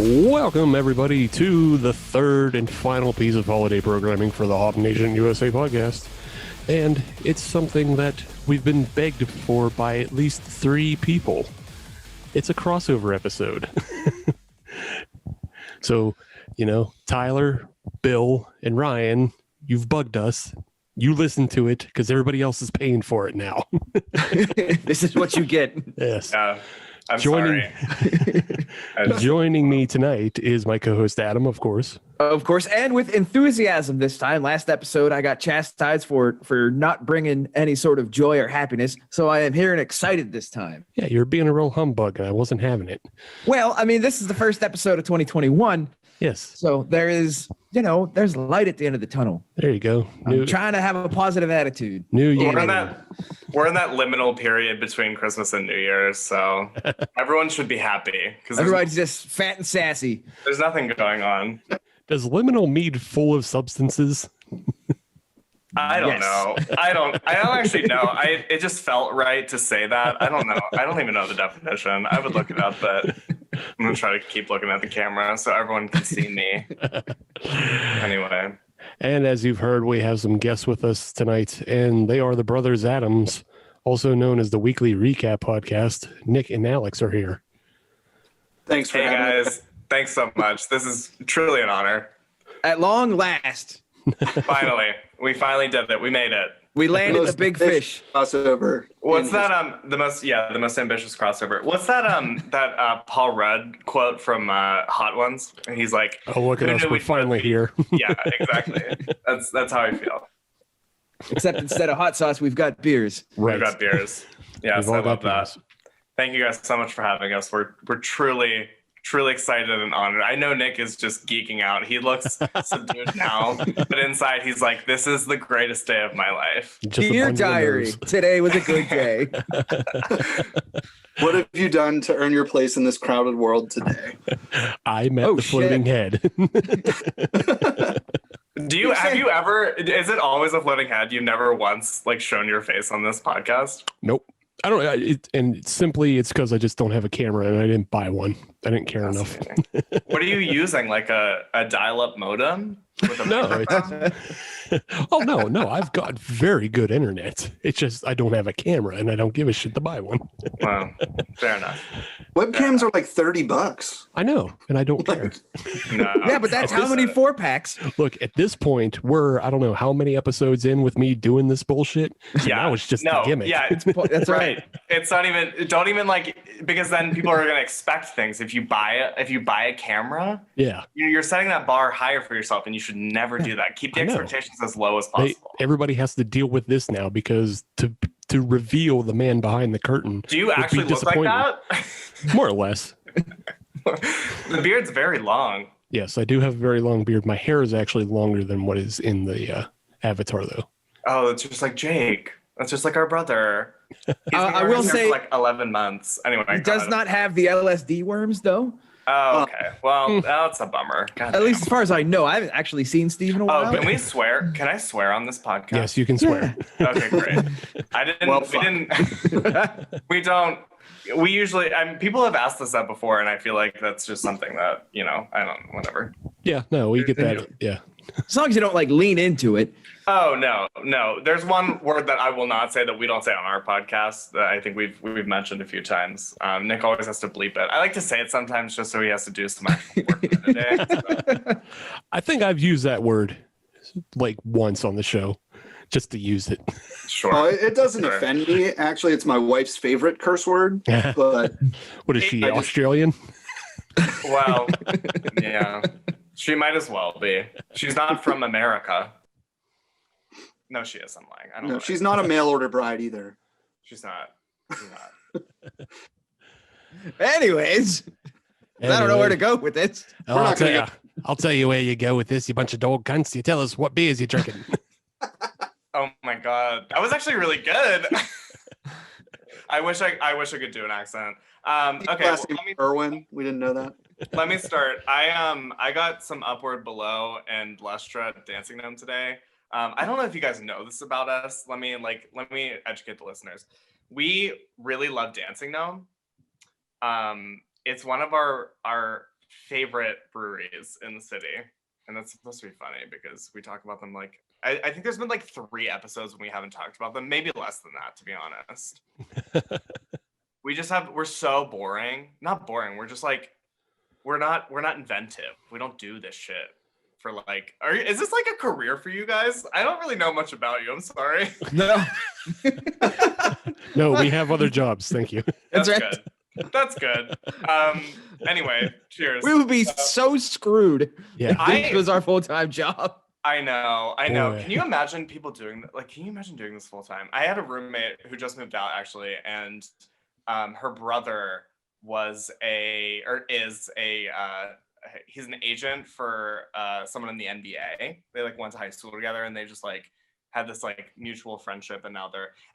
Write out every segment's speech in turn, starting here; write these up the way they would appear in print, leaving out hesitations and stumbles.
Welcome, everybody, to the third and final piece of holiday programming for the Hop Nation USA podcast. And it's something that we've been begged for by at least 3 people. It's a crossover episode. So, Tyler, Bill, and Ryan, you've bugged us. You listen to it because everybody else is paying for it now. This is what you get. Yes. I'm sorry. Joining me tonight is my co-host Adam, of course. Of course, and with enthusiasm this time. Last episode, I got chastised for not bringing any sort of joy or happiness, so I am here and excited this time. Yeah, you're being a real humbug, and I wasn't having it. Well, I mean, this is the first episode of 2021. Yes. So there is, there's light at the end of the tunnel. There you go. I'm trying to have a positive attitude. New year. We're in that liminal period between Christmas and New Year's, so everyone should be happy because everybody's just fat and sassy. There's nothing going on. Does liminal mean full of substances? I don't know. I don't actually know. It just felt right to say that. I don't know. I don't even know the definition. I would look it up, but I'm gonna try to keep looking at the camera so everyone can see me. Anyway. And as you've heard, we have some guests with us tonight, and they are the Brothers Adams, also known as the Weekly Recap Podcast. Nick and Alex are here. Thanks for having me. Guys. Thanks so much. This is truly an honor. At long last. We finally did it. We made it. We landed the big fish crossover. What's that? The most ambitious crossover. What's that? That Paul Rudd quote from Hot Ones. And he's like, "Oh, look at us! We're finally here." Yeah, exactly. That's how I feel. Except instead of hot sauce, we've got beers. Right. We've got beers. Yes, I love that. Thank you guys so much for having us. We're truly excited and honored. I know Nick is just geeking out. He looks subdued now, but inside he's like, this is the greatest day of my life. Dear diary, today was a good day. What have you done to earn your place in this crowded world today? I met the floating head. Have you ever, is it always a floating head? You've never once shown your face on this podcast? Nope. I don't. It's because I just don't have a camera and I didn't buy one. I didn't care enough. What are you using? Like a dial-up modem? With a no. I've got very good internet. It's just I don't have a camera and I don't give a shit to buy one. Wow, fair enough. Webcams are like $30. I know, and I don't care. No, yeah, but that's how many 4-packs. Look, at this point, we're I don't know how many episodes in with me doing this bullshit. Yeah, now it's just a gimmick. Yeah, that's right. It's not even. Don't even because then people are gonna expect things. If you buy a camera, you're setting that bar higher for yourself, and you should never do that. Keep the expectations as low as possible. Everybody has to deal with this now because to reveal the man behind the curtain. Do you actually look like that? More or less. The beard's very long. Yes, I do have a very long beard. My hair is actually longer than what is in the avatar, though. Oh, it's just like Jake. That's just like our brother. I will say, for 11 months. Anyway, he does not have the LSD worms, though. Oh, okay. Well, that's a bummer. At least as far as I know, I haven't actually seen Steve in a while. Oh, can we swear? Can I swear on this podcast? Yes, you can swear. Yeah. Okay, great. We don't. We usually. People have asked us that before, and I feel like that's just something that I don't. Whatever. Yeah. No, we get that. Yeah. As long as you don't lean into it. Oh no. There's one word that I will not say that we don't say on our podcast that I think we've mentioned a few times. Nick always has to bleep it. I like to say it sometimes just so he has to do some actual work in the day. So. I think I've used that word once on the show, just to use it. Sure. Oh, it doesn't offend me. Actually, it's my wife's favorite curse word. But what is she, Australian? Well, yeah. She might as well be. She's not from America. No, she is. I'm lying. I don't know. She's not a mail order bride either. She's not. Anyways, I don't know where to go with this. I'll tell you where you go with this, you bunch of dog cunts. You tell us what beers you're drinking. Oh my god, that was actually really good. I wish I could do an accent. Okay, last name Irwin. We didn't know that. Let me start. I got some Upward Below and Lustra Dancing Gnome today. I don't know if you guys know this about us. Let me educate the listeners. We really love Dancing Gnome. It's one of our favorite breweries in the city. And that's supposed to be funny because we talk about them like, I think there's been like 3 episodes when we haven't talked about them, maybe less than that, to be honest. We're so boring. Not boring. We're just like, we're not inventive. We don't do this shit for like, is this like a career for you guys? I don't really know much about you. I'm sorry. No. No, we have other jobs. Thank you. That's right. good. That's good. Anyway, cheers. We would be so screwed Yeah. if this was our full-time job. I know. Boy. Can you imagine people doing like? Can you imagine doing this full time? I had a roommate who just moved out actually, and her brother is he's an agent for someone in the NBA. They like went to high school together, and they just like had this like mutual friendship, and now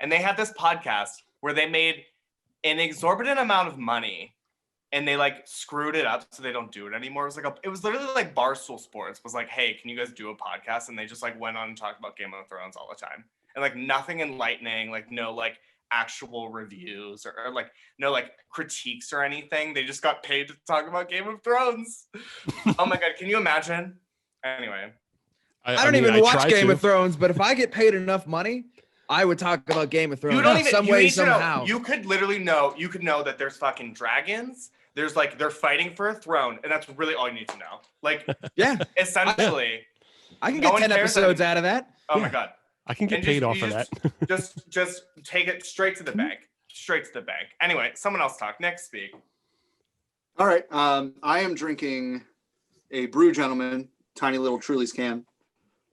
they had this podcast where they made an exorbitant amount of money. And they like screwed it up so they don't do it anymore. It was literally like Barstool Sports was like, hey, can you guys do a podcast? And they just like went on and talked about Game of Thrones all the time. And like nothing enlightening, like no like actual reviews or like no like critiques or anything. They just got paid to talk about Game of Thrones. Oh my God, can you imagine? Anyway. I don't even watch Game of Thrones, but if I get paid enough money, I would talk about Game of Thrones somehow. You could literally know that there's fucking dragons. There's like they're fighting for a throne, and that's really all you need to know. Like, yeah, essentially, I can get 10 episodes out of that. Oh my God, I can get paid off of that. just take it straight to the bank. Straight to the bank. Anyway, someone else talk. Next, speak. All right. I am drinking a Brew Gentleman tiny little Truly's can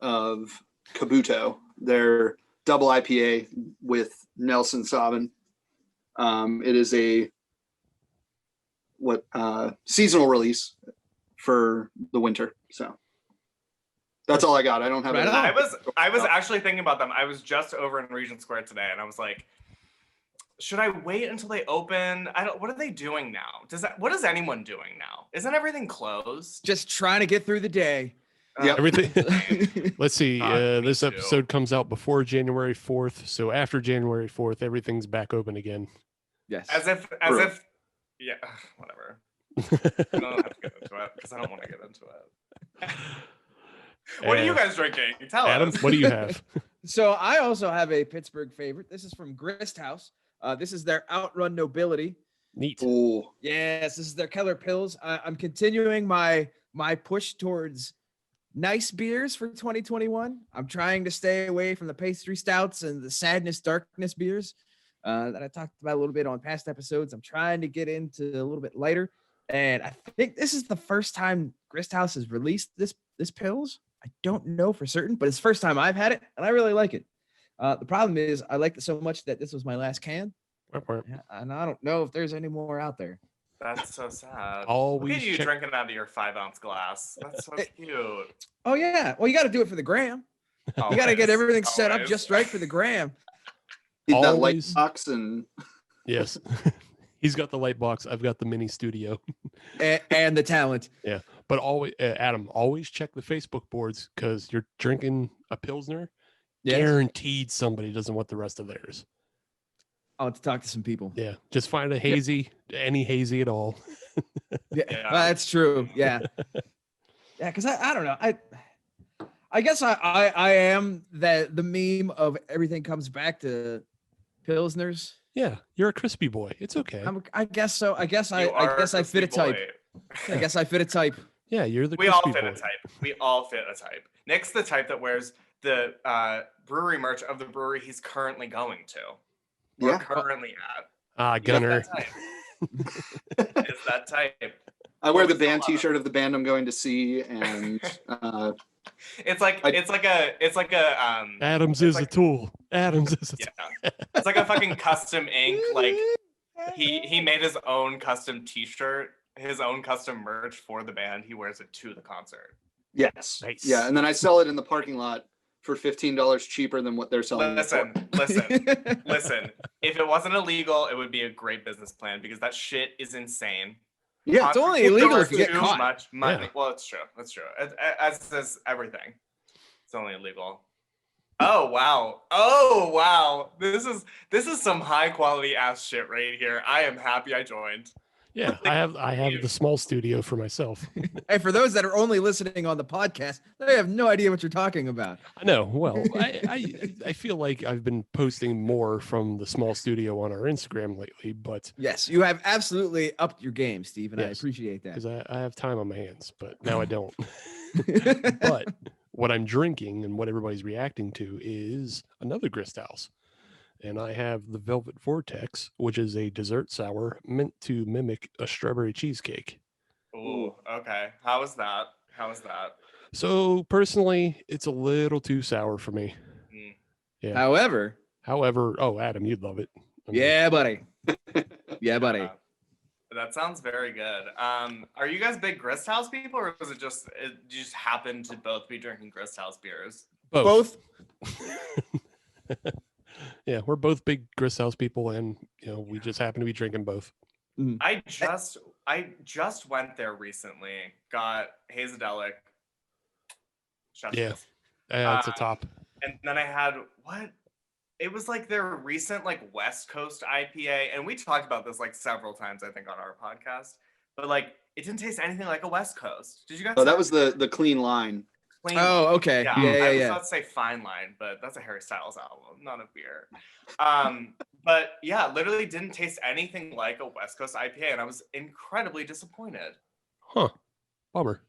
of Kabuto. Their double IPA with Nelson Sauvin. It is a seasonal release for the winter. So that's all I got. I don't have right. I was actually thinking about them. I was just over in Regent Square today, and I was like, should I wait until they open? What are they doing now? What is anyone doing now? Isn't everything closed? Just trying to get through the day. Yeah, everything. Let's see. This episode comes out before January 4th, so after January 4th, everything's back open again. Yes. As if, yeah, whatever. I don't have to get into it because I don't want to get into it. What are you guys drinking? Tell Adam, us. what do you have? So I also have a Pittsburgh favorite. This is from Grist House. This is their Outrun Nobility. Neat. Ooh. Yes, this is their Keller Pills. I'm continuing my push towards nice beers for 2021. I'm trying to stay away from the pastry stouts and the sadness, darkness beers that I talked about a little bit on past episodes. I'm trying to get into a little bit lighter. And I think this is the first time Grist House has released this pills. I don't know for certain, but it's the first time I've had it, and I really like it. The problem is I liked it so much that this was my last can. And I don't know if there's any more out there. That's so sad. Always Look at you drinking out of your 5-ounce glass. That's so cute. Oh yeah. Well, you got to do it for the gram. You got to get everything set up just right for the gram. Need that light box and yes. He's got the light box. I've got the mini studio. and the talent. Yeah. But always, Adam, always check the Facebook boards because you're drinking a Pilsner. Yes. Guaranteed somebody doesn't want the rest of theirs. I'll have to talk to some people. Yeah. Just find a hazy, any hazy at all. Yeah. That's true. Yeah. Yeah. Cause I don't know. I guess I am the meme of everything comes back to Pilsners. Yeah. You're a crispy boy. It's okay. I guess so. I guess I fit a type. I guess I fit a type. Yeah. You're the We all fit boy. a type. We all fit a type. Nick's the type that wears the brewery merch of the brewery he's currently going to. We're currently at. Gunner. Is that type. I wear the band T-shirt of the band I'm going to see, and it's like a Adams is a tool. Adams is a tool. Yeah. It's like a fucking custom ink. Like he made his own custom T-shirt, his own custom merch for the band. He wears it to the concert. Yes. Nice. Yeah, and then I sell it in the parking lot for $15 cheaper than what they're selling. Listen. If it wasn't illegal, it would be a great business plan because that shit is insane. Yeah, it's only illegal if you get too caught. Much money. Yeah. Well, it's true. That's true. As is everything. It's only illegal. Oh wow. This is some high quality ass shit right here. I am happy I joined. Yeah, I have the small studio for myself. Hey, for those that are only listening on the podcast, they have no idea what you're talking about. I know. Well, I feel like I've been posting more from the small studio on our Instagram lately, but Yes, you have absolutely upped your game, Steve, and I Yes, appreciate that. because I have time on my hands, but now I don't. But what I'm drinking and what everybody's reacting to is another Grist House. And I have the Velvet Vortex, which is a dessert sour meant to mimic a strawberry cheesecake. Ooh, okay. How was that? So personally, it's a little too sour for me. Mm. Yeah. However, oh, Adam, you'd love it. I mean, yeah, buddy. Yeah, buddy. That sounds very good. Are you guys big Grist House people, or was it just you just happen to both be drinking Grist House beers? both. Yeah, we're both big Grist House people, and we just happen to be drinking both. I just went there recently. Got Hazadelic. Yeah, it's a top. And then I had what? It was like their recent like West Coast IPA, and we talked about this like several times, I think, on our podcast. But like, it didn't taste anything like a West Coast. Did you guys? Oh, that was the clean line. Oh, okay. Yeah. I was about to say Fine Line, but that's a Harry Styles album, not a beer. But yeah, literally didn't taste anything like a West Coast IPA, and I was incredibly disappointed. Huh. Bummer.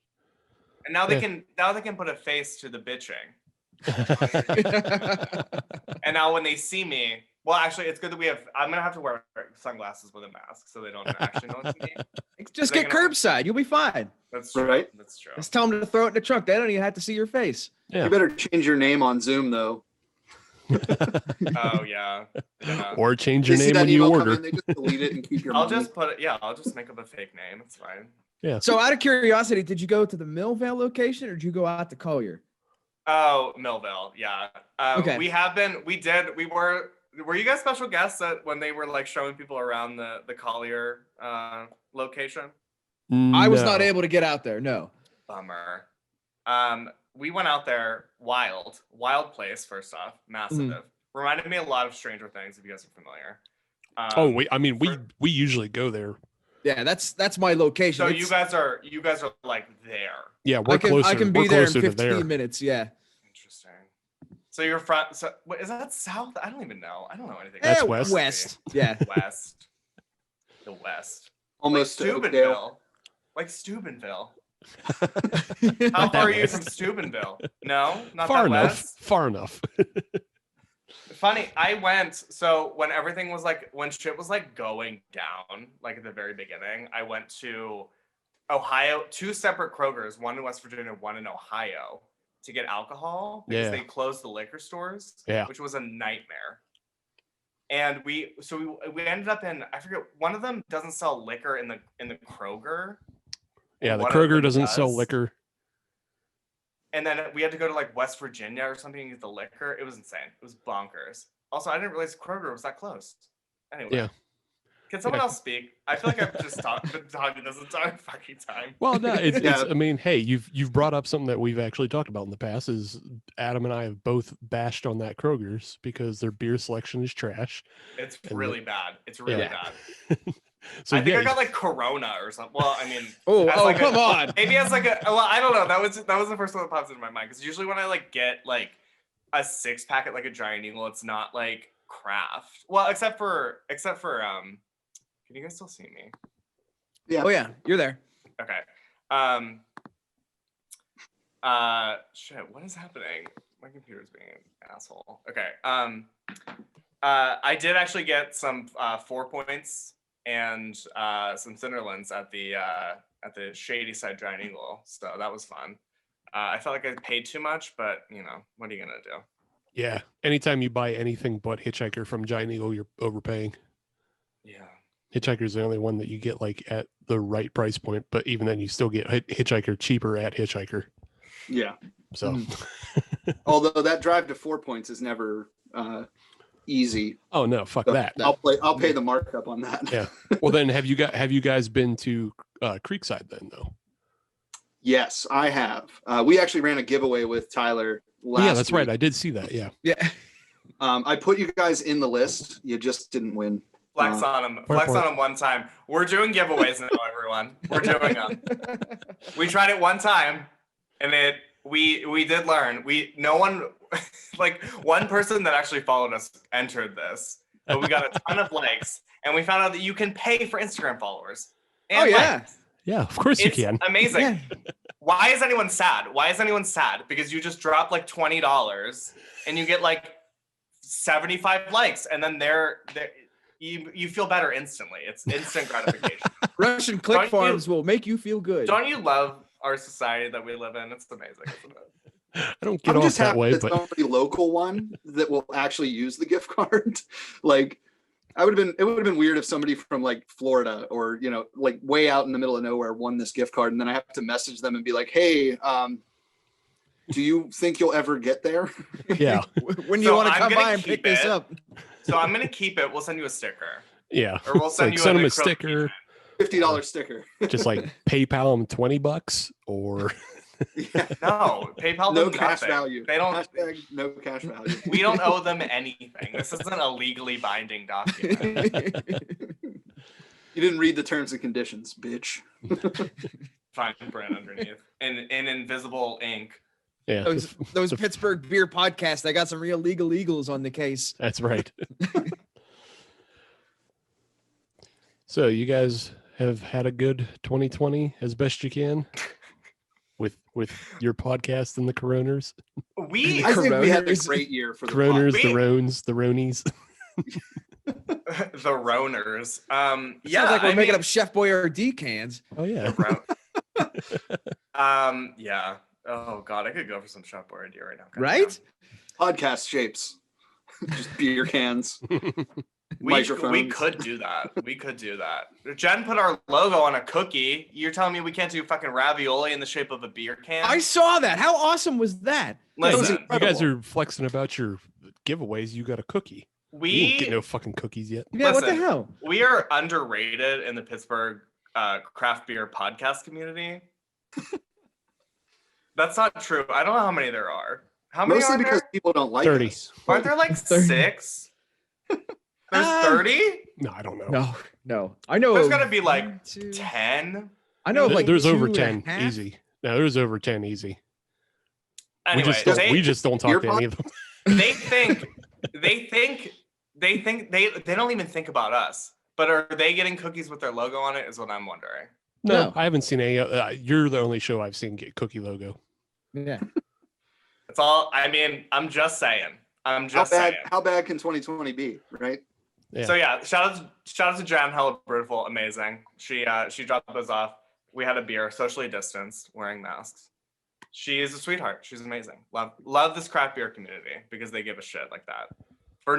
And now they can put a face to the bitching. And now when they see me, well, actually, it's good that I'm gonna have to wear sunglasses with a mask so they don't actually know it's me. Just get curbside. You'll be fine. That's true. Right? That's true. Just tell them to throw it in the trunk. They don't even have to see your face. Yeah. You better change your name on Zoom though. Oh yeah. Or change your They see name that when you email come order. in, they just delete it and keep your I'll money. just make up a fake name. It's fine. Yeah. So out of curiosity, did you go to the Millvale location or did you go out to Collier? Oh, Millville. Yeah. Okay. Were you guys special guests when they were like showing people around the Collier location? I was not No. able to get out there. No. Bummer. We went out there. Wild place. First off, massive. Reminded me a lot of Stranger Things. If you guys are familiar. We usually go there. Yeah, that's my location. So you guys are like there. Yeah, we're closer. I can we're be there in closer to 15 there. minutes. Yeah. Interesting. So you're front. So what, is that south? I don't even know. I don't know anything. That's about west. West. Yeah. West. The West. Almost like to Oakdale. Steubenville. How far are you from Steubenville? No, not Far that enough. west. Far enough. Funny, I went, so when everything was like, when shit was like going down, like at the very beginning, I went to Ohio, 2 separate Krogers, one in West Virginia, one in Ohio, to get alcohol because they closed the liquor stores, which was a nightmare. And we ended up in, I forget, one of them doesn't sell liquor in the Kroger. Yeah, the Kroger doesn't sell liquor. And then we had to go to like West Virginia or something to get the liquor. It was insane. It was bonkers. Also, I didn't realize Kroger was that close. Anyway. Yeah. Can someone else speak? I feel like I've just been talking this entire fucking time. Well, no, it's I mean, hey, you've brought up something that we've actually talked about in the past. Is Adam and I have both bashed on that Kroger's because their beer selection is trash. It's really bad. It's really bad. So I think I got like Corona or something. Well, I mean, come on. Maybe as like I don't know. That was the first one that pops into my mind because usually when I like get like a 6-pack at like a Giant Eagle, it's not like craft. Well, except for can you guys still see me? Yeah. Oh yeah, you're there. Okay. Shit, what is happening? My computer's being an asshole. Okay. I did actually get some 4 points and some Cinderlands at the Shady Side Giant Eagle, so that was fun. I felt like I paid too much, but what are you gonna do? Yeah, anytime you buy anything but Hitchhiker from Giant Eagle, you're overpaying. Yeah, Hitchhiker's the only one that you get like at the right price point, but even then, you still get Hitchhiker cheaper at Hitchhiker. Yeah. So, although that drive to 4 points is never easy. Oh no, fuck So that. I'll pay the markup on that. Yeah. Well, then have you guys been to Creekside then though? Yes, I have. We actually ran a giveaway with Tyler last Yeah, that's week. right. I did see that. Yeah. Yeah. I put you guys in the list. You just didn't win. Flex on them. Flex on them one time. We're doing giveaways now, everyone. We're doing them. We tried it one time, and we did learn. No one, like one person that actually followed us entered this, but we got a ton of likes, and we found out that you can pay for Instagram followers. And likes. Yeah, of course you can. Amazing. Yeah. Why is anyone sad? Because you just dropped like $20 and you get like 75 likes, and then you feel better instantly. It's instant gratification. Russian click farms will make you feel good. Don't you love our society that we live in? It's amazing, isn't it? I don't get off that way, but somebody local one that will actually use the gift card. Like, it would have been weird if somebody from like Florida or, you know, like way out in the middle of nowhere won this gift card, and then I have to message them and be like, hey, do you think you'll ever get there? Yeah. When you want to come by and pick this up. So I'm going to keep it. We'll send you a sticker. Yeah. Or we'll send you send them a sticker. $50 sticker. Just like PayPal them $20 or Yeah. No, PayPal No them cash nothing. value. They don't. Hashtag no cash value. We don't owe them anything. This isn't a legally binding document. You didn't read the terms and conditions, bitch. Fine print underneath in invisible ink. yeah. Those Pittsburgh beer podcasts, they got some real legal eagles on the case. That's right. So you guys have had a good 2020 as best you can with your podcast and the coroners. I think we had a great year for the Coroners, pod. the Rones, the Ronies. The Roners. Yeah, Sounds like we're making up Chef Boyardee cans. Oh yeah. Yeah. Oh god, I could go for some Chef Boyardee right now. Right? Podcast shapes. Just beer cans. We Microphones. could do that. We could do that. Jen put our logo on a cookie. You're telling me we can't do fucking ravioli in the shape of a beer can? I saw that. How awesome was that? Listen, You guys are flexing about your giveaways. You got a cookie. You didn't get no fucking cookies yet. Yeah, what the Listen. hell? we are underrated in the Pittsburgh craft beer podcast community. That's not true. I don't know how many there are. How many Mostly are because there? people don't like 30. us. Aren't there like 30. 6? There's 30? No, I don't know. No. I know. There's got to be like 1, 2. 10. I know of like there's over 2.5. 10 easy. No, there's over 10 easy. Anyway, we just don't talk to any of them. they think they don't even think about us. But are they getting cookies with their logo on it is what I'm wondering. No, I haven't seen any. You're the only show I've seen get cookie logo. Yeah. It's all, I mean, I'm just saying. Saying. How bad can 2020 be, right? Yeah. So yeah, shout out to Jen, hella beautiful, amazing. She dropped those off. We had a beer, socially distanced, wearing masks. She is a sweetheart. She's amazing. Love this craft beer community because they give a shit like that. For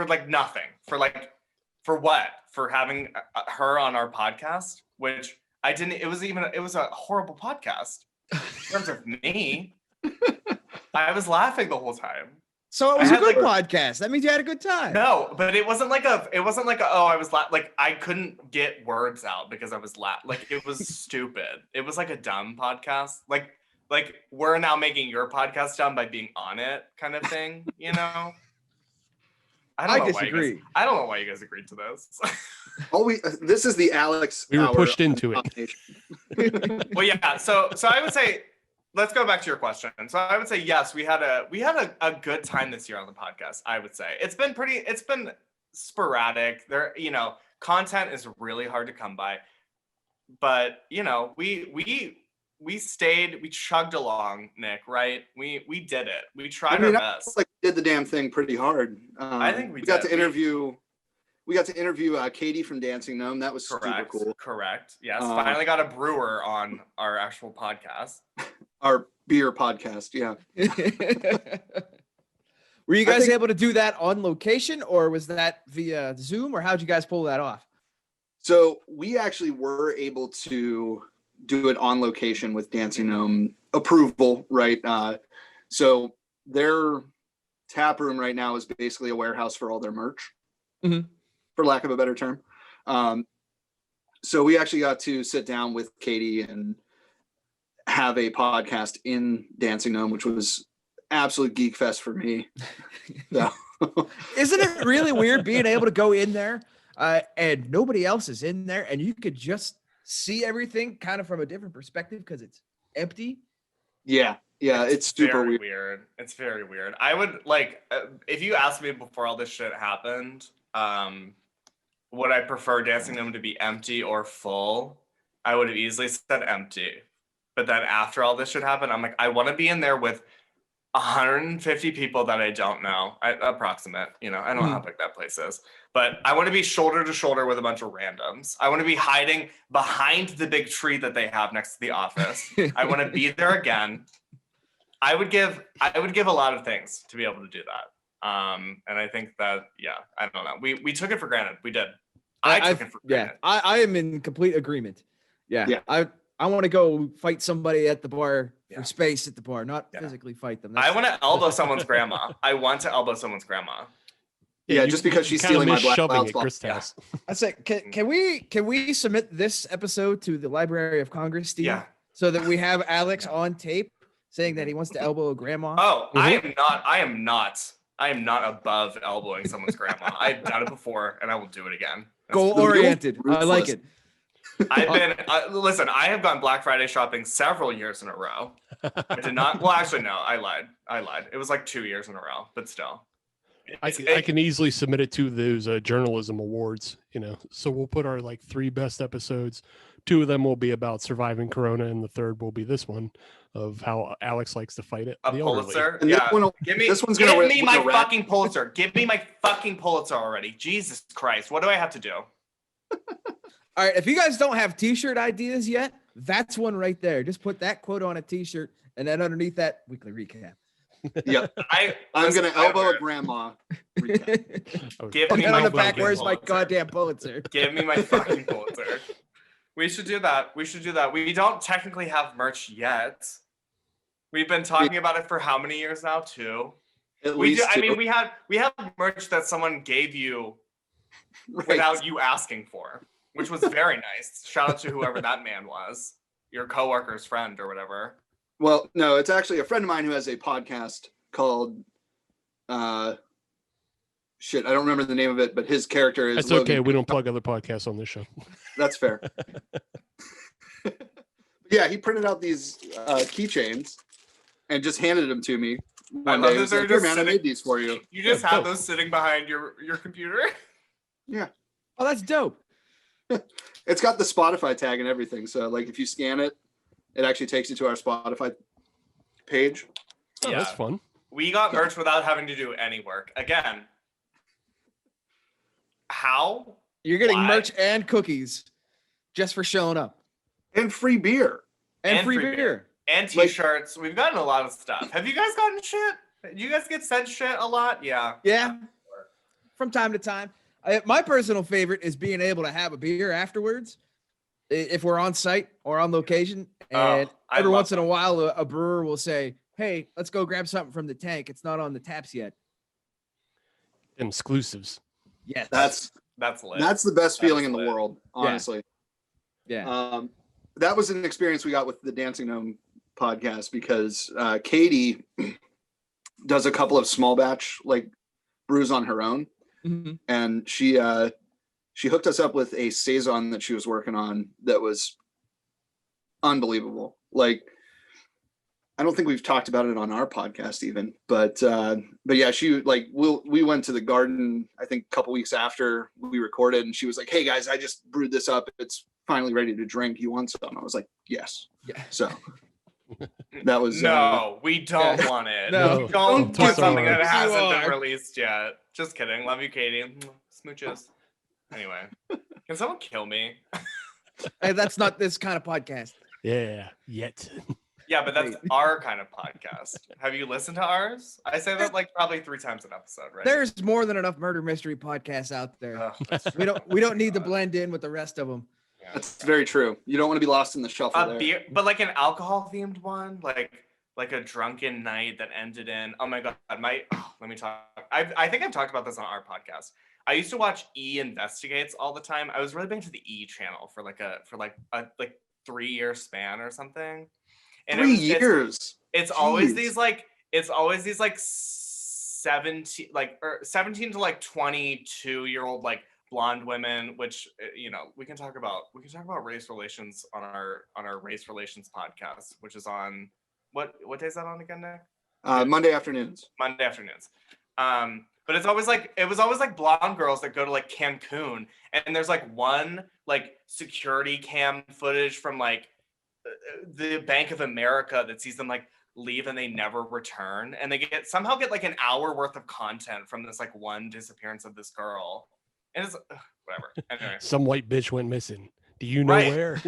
like nothing. For what? For having her on our podcast, which I didn't. It was a horrible podcast in terms of me. I was laughing the whole time. So it was a good podcast. That means you had a good time. No, but it wasn't like I was like I couldn't get words out because I was like it was stupid. It was like a dumb podcast. Like we're now making your podcast dumb by being on it kind of thing, you know? I disagree. I don't know why you guys agreed to this. This is the Alex. We were hour pushed of into it. Well, yeah. So I would say, let's go back to your question. So I would say yes, we had a good time this year on the podcast. I would say it's been sporadic. There, content is really hard to come by, but we chugged along, Nick. Right? We did it. We tried our best. Like did the damn thing pretty hard. I think we got to interview. We got to interview Katie from Dancing Gnome. That was super cool. Correct. Yes. Finally got a brewer on our actual podcast. Our beer podcast. Yeah. Were you guys able to do that on location, or was that via Zoom, or how'd you guys pull that off? So we actually were able to do it on location with Dancing Gnome approval, right? So their tap room right now is basically a warehouse for all their merch. Mm-hmm. For lack of a better term. So we actually got to sit down with Katie and have a podcast in Dancing Gnome, which was absolute geek fest for me. So Isn't it really weird being able to go in there and nobody else is in there and you could just see everything kind of from a different perspective because it's empty? Yeah, it's super very weird. It's very weird. I would like if you asked me before all this shit happened, would I prefer Dancing Gnome to be empty or full? I would have easily said empty. But then after all this shit happened, I'm like, I want to be in there with 150 people that I don't know. Approximate, I don't know how big that place is. But I want to be shoulder to shoulder with a bunch of randoms. I want to be hiding behind the big tree that they have next to the office. I want to be there again. I would give a lot of things to be able to do that. And I think that, I don't know. We took it for granted. We did. I took it for granted. I am in complete agreement. Yeah. I want to go fight somebody at the bar for space at the bar, not physically fight them. I want to elbow someone's grandma. I want to elbow someone's grandma. Yeah, just because she's stealing my Black Cloud Grist house. I say, can we submit this episode to the Library of Congress, Steve? Yeah. So that we have Alex on tape saying that he wants to elbow a grandma. Oh, I am not above elbowing someone's grandma. I've done it before, and I will do it again. Goal oriented. I like it. I've been listen. I have gone Black Friday shopping several years in a row. I did not. Well, actually, no. I lied. It was like 2 years in a row, but still. I can easily submit it to those journalism awards. So we'll put our 3 best episodes. 2 of them will be about surviving Corona, and the third will be this one of how Alex likes to fight it. A Pulitzer. And Yeah. give me my fucking Pulitzer. Give me my fucking Pulitzer already. Jesus Christ. What do I have to do? All right, if you guys don't have t-shirt ideas yet, that's one right there. Just put that quote on a t-shirt, and then underneath that, weekly recap. Yep. I'm going to elbow a grandma. Give and me on my the back, where's my Pulitzer. goddamn Pulitzer? Give me my fucking Pulitzer. We should do that. We don't technically have merch yet. We've been talking about it for how many years now, too? At We do. least I two. mean, we have merch that someone gave you Right. without you asking for, which was very nice. Shout out to whoever that man was, your coworker's friend or whatever. Well, no, it's actually a friend of mine who has a podcast called I don't remember the name of it, but his character is That's Logan. okay. We don't plug other podcasts on this show. That's fair. Yeah, he printed out these keychains and just handed them to me one love day. He that was they're like, "Here, just man, I sitting- made these for you." You just Yeah, have dope. those sitting behind your computer. Yeah. Oh, that's dope. It's got the Spotify tag and everything. So if you scan it, it actually takes you to our Spotify page. Oh, Yeah. that's fun. We got merch without having to do any work. Again, how? You're getting Why? merch and cookies just for showing up. And free beer. And, And free free beer. And t-shirts. We've gotten a lot of stuff. Have you guys gotten shit? Do you guys get sent shit a lot? Yeah. Yeah. From time to time. My personal favorite is being able to have a beer afterwards if we're on site or on location. And I every love once in a while, a brewer will say, "Hey, let's go grab something from the tank. It's not on the taps yet." And exclusives. Yes. That's lit. That's the best That feeling is in the lit. world, honestly. yeah. That was an experience we got with the Dancing Gnome podcast because Katie does a couple of small batch brews on her own. Mhm. And she hooked us up with a saison that she was working on that was unbelievable. I don't think we've talked about it on our podcast even, but yeah, she we went to the garden, I think a couple weeks after we recorded, and she was like, "Hey guys, I just brewed this up. It's finally ready to drink. You want some?" I was like, "Yes." Yeah. So that was No, we don't want it. No. Don't Don't put something want that it. hasn't You been are. released yet. Just kidding. Love you, Katie. Smooches. Anyway, can someone kill me? Hey, that's not this kind of podcast. Yeah. Yet. Yeah, but that's our kind of podcast. Have you listened to ours? I say that probably 3 times an episode, right? There's more than enough murder mystery podcasts out there. Ugh. We don't need to blend in with the rest of them. That's very true. You don't want to be lost in the shuffle A there. beer, but an alcohol themed one, like a drunken night that ended in. Oh my god, let me talk. I think I've talked about this on our podcast. I used to watch E Investigates all the time. I was really big into the E channel for a 3-year span or something. And 3 years. It's always Jeez. these 17 to like 22-year-old like blonde women, which we can talk about race relations on our race relations podcast, which is on what day is that on again, Nick? Monday afternoons. But it was always like blonde girls that go to like Cancun, and there's like one like security cam footage from like the Bank of America that sees them like leave and they never return, and they somehow get like an hour worth of content from this like one disappearance of this girl, and it's whatever. Anyway. Some white bitch went missing. Do you know where?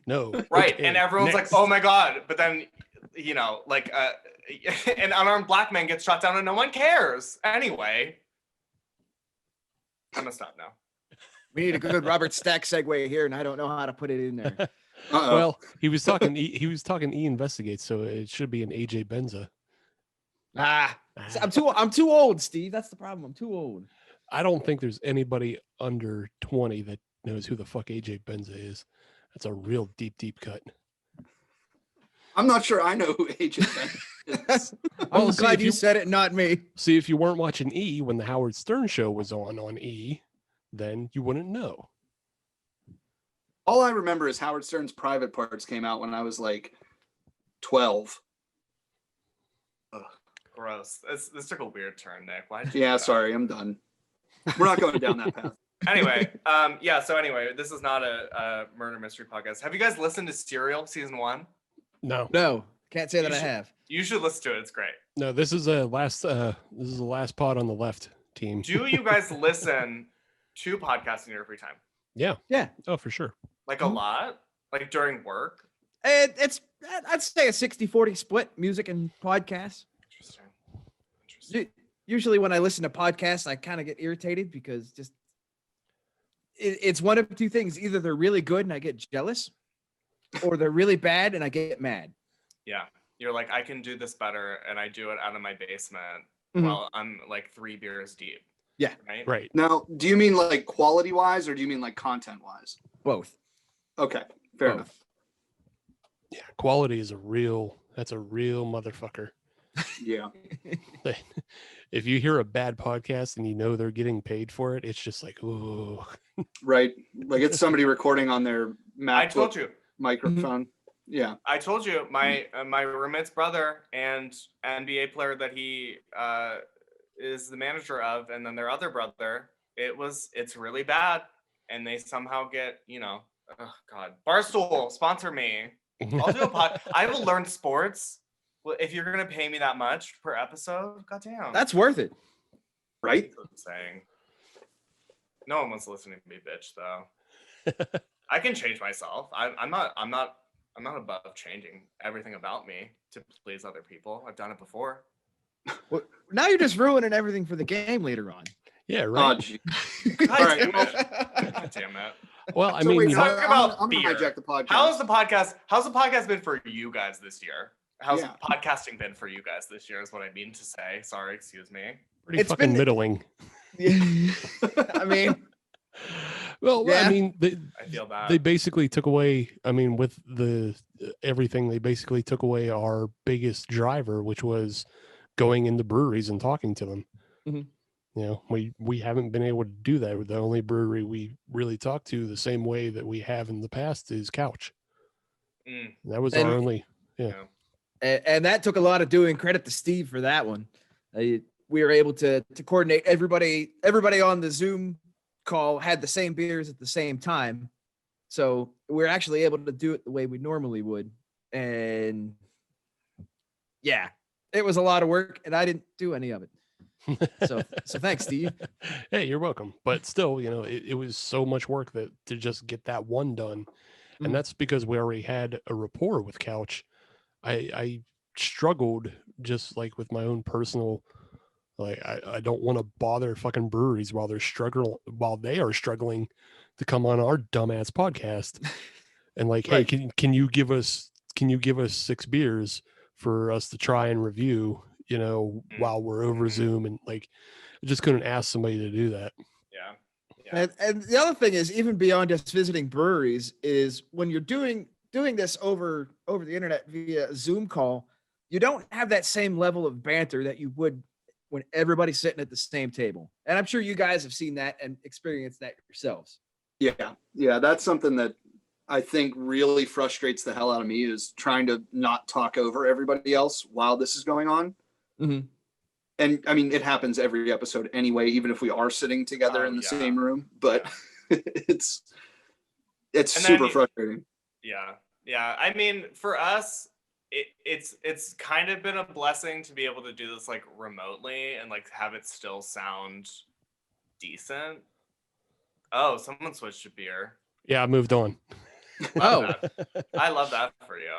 No. Right. Okay, And everyone's next. like, oh my God. But then, an unarmed black man gets shot down and no one cares. Anyway. I'm gonna stop now. We need a good Robert Stack segue here, and I don't know how to put it in there. Well, he was talking E Investigates, so it should be an AJ Benza. I'm too old, Steve. That's the problem. I'm too old. I don't think there's anybody under 20 that knows who the fuck AJ Benza is. That's a real deep cut. I'm not sure I know who AJ Benza is. I'm glad you said it, not me. See, if you weren't watching E when the Howard Stern show was on E, then you wouldn't know. All I remember is Howard Stern's Private Parts came out when I was like 12. Ugh, gross. This took a weird turn, Nick. Why? Yeah, sorry, I'm done. We're not going down that path. Anyway, So anyway, this is not a murder mystery podcast. Have you guys listened to Serial season 1? No, can't say that I have. You should listen to it. It's great. No, this is the last pod on the left team. Do you guys listen to podcasts in your free time? Yeah. Oh, for sure. Like a lot? Like during work? I'd say a 60-40 split, music and podcasts. Interesting. Usually when I listen to podcasts, I kind of get irritated because it's one of two things. Either they're really good and I get jealous, or they're really bad and I get mad. Yeah. You're like, I can do this better, and I do it out of my basement while I'm like 3 beers deep. Yeah. Right. Now, do you mean like quality wise or do you mean like content wise? Both. Okay, fair enough. Yeah, quality is a real motherfucker. Yeah. If you hear a bad podcast and you know they're getting paid for it, it's just like, ooh. Right. Like it's somebody recording on their MacBook I told you. microphone. Yeah. I told you my roommate's brother and NBA player that he is the manager of, and then their other brother, it's really bad, and they somehow get, oh God, Barstool, sponsor me. I'll do a pod. I will learn sports. Well, if you're gonna pay me that much per episode, goddamn, That's worth it. Right? That's what I'm saying. No one wants to listen to me, bitch, though. I can change myself. I'm not above changing everything about me to please other people. I've done it before. Well, now you're just ruining everything for the game later on. Yeah, right. God All right. God damn it. Well, I So mean, wait, you so know, talk about I'm gonna beer. hijack the podcast. How's the podcast been for you guys this year? How's podcasting been for you guys this year is what I mean to say. Sorry, excuse me. pretty it's fucking been- middling. I mean, Well, Yeah. I mean, I feel bad. they basically took away, I mean, with the everything, they basically took away our biggest driver, which was going into breweries and talking to them. Mhm. You know, we haven't been able to do that. The only brewery we really talk to the same way that we have in the past is Couch. That was And- our only. and that took a lot of doing. Credit to Steve for that one. We were able to coordinate everybody on the Zoom call had the same beers at the same time, so we're actually able to do it the way we normally would. And yeah, it was a lot of work, and I didn't do any of it. So thanks, Steve. Hey, you're welcome. But still, you know, it was so much work that to just get that one done. Mhm. And that's because we already had a rapport with Couch. I struggled just like with my own personal, like, I don't want to bother fucking breweries while they are struggling to come on our dumbass podcast. And like, Right. hey, can you give us 6 beers for us to try and review, you know, while we're over Zoom? And like, I just couldn't ask somebody to do that. Yeah. And the other thing is, even beyond just visiting breweries, is when you're doing this over the internet via Zoom call, you don't have that same level of banter that you would when everybody's sitting at the same table. And I'm sure you guys have seen that and experienced that yourselves. Yeah, that's something that I think really frustrates the hell out of me, is trying to not talk over everybody else while this is going on. Mm-hmm. And I mean, it happens every episode anyway, even if we are sitting together in the same room, but it's super frustrating. Yeah. I mean, for us, it's kind of been a blessing to be able to do this like remotely and like have it still sound decent. Oh, someone switched to beer. Yeah, I moved on. Oh, I love that for you.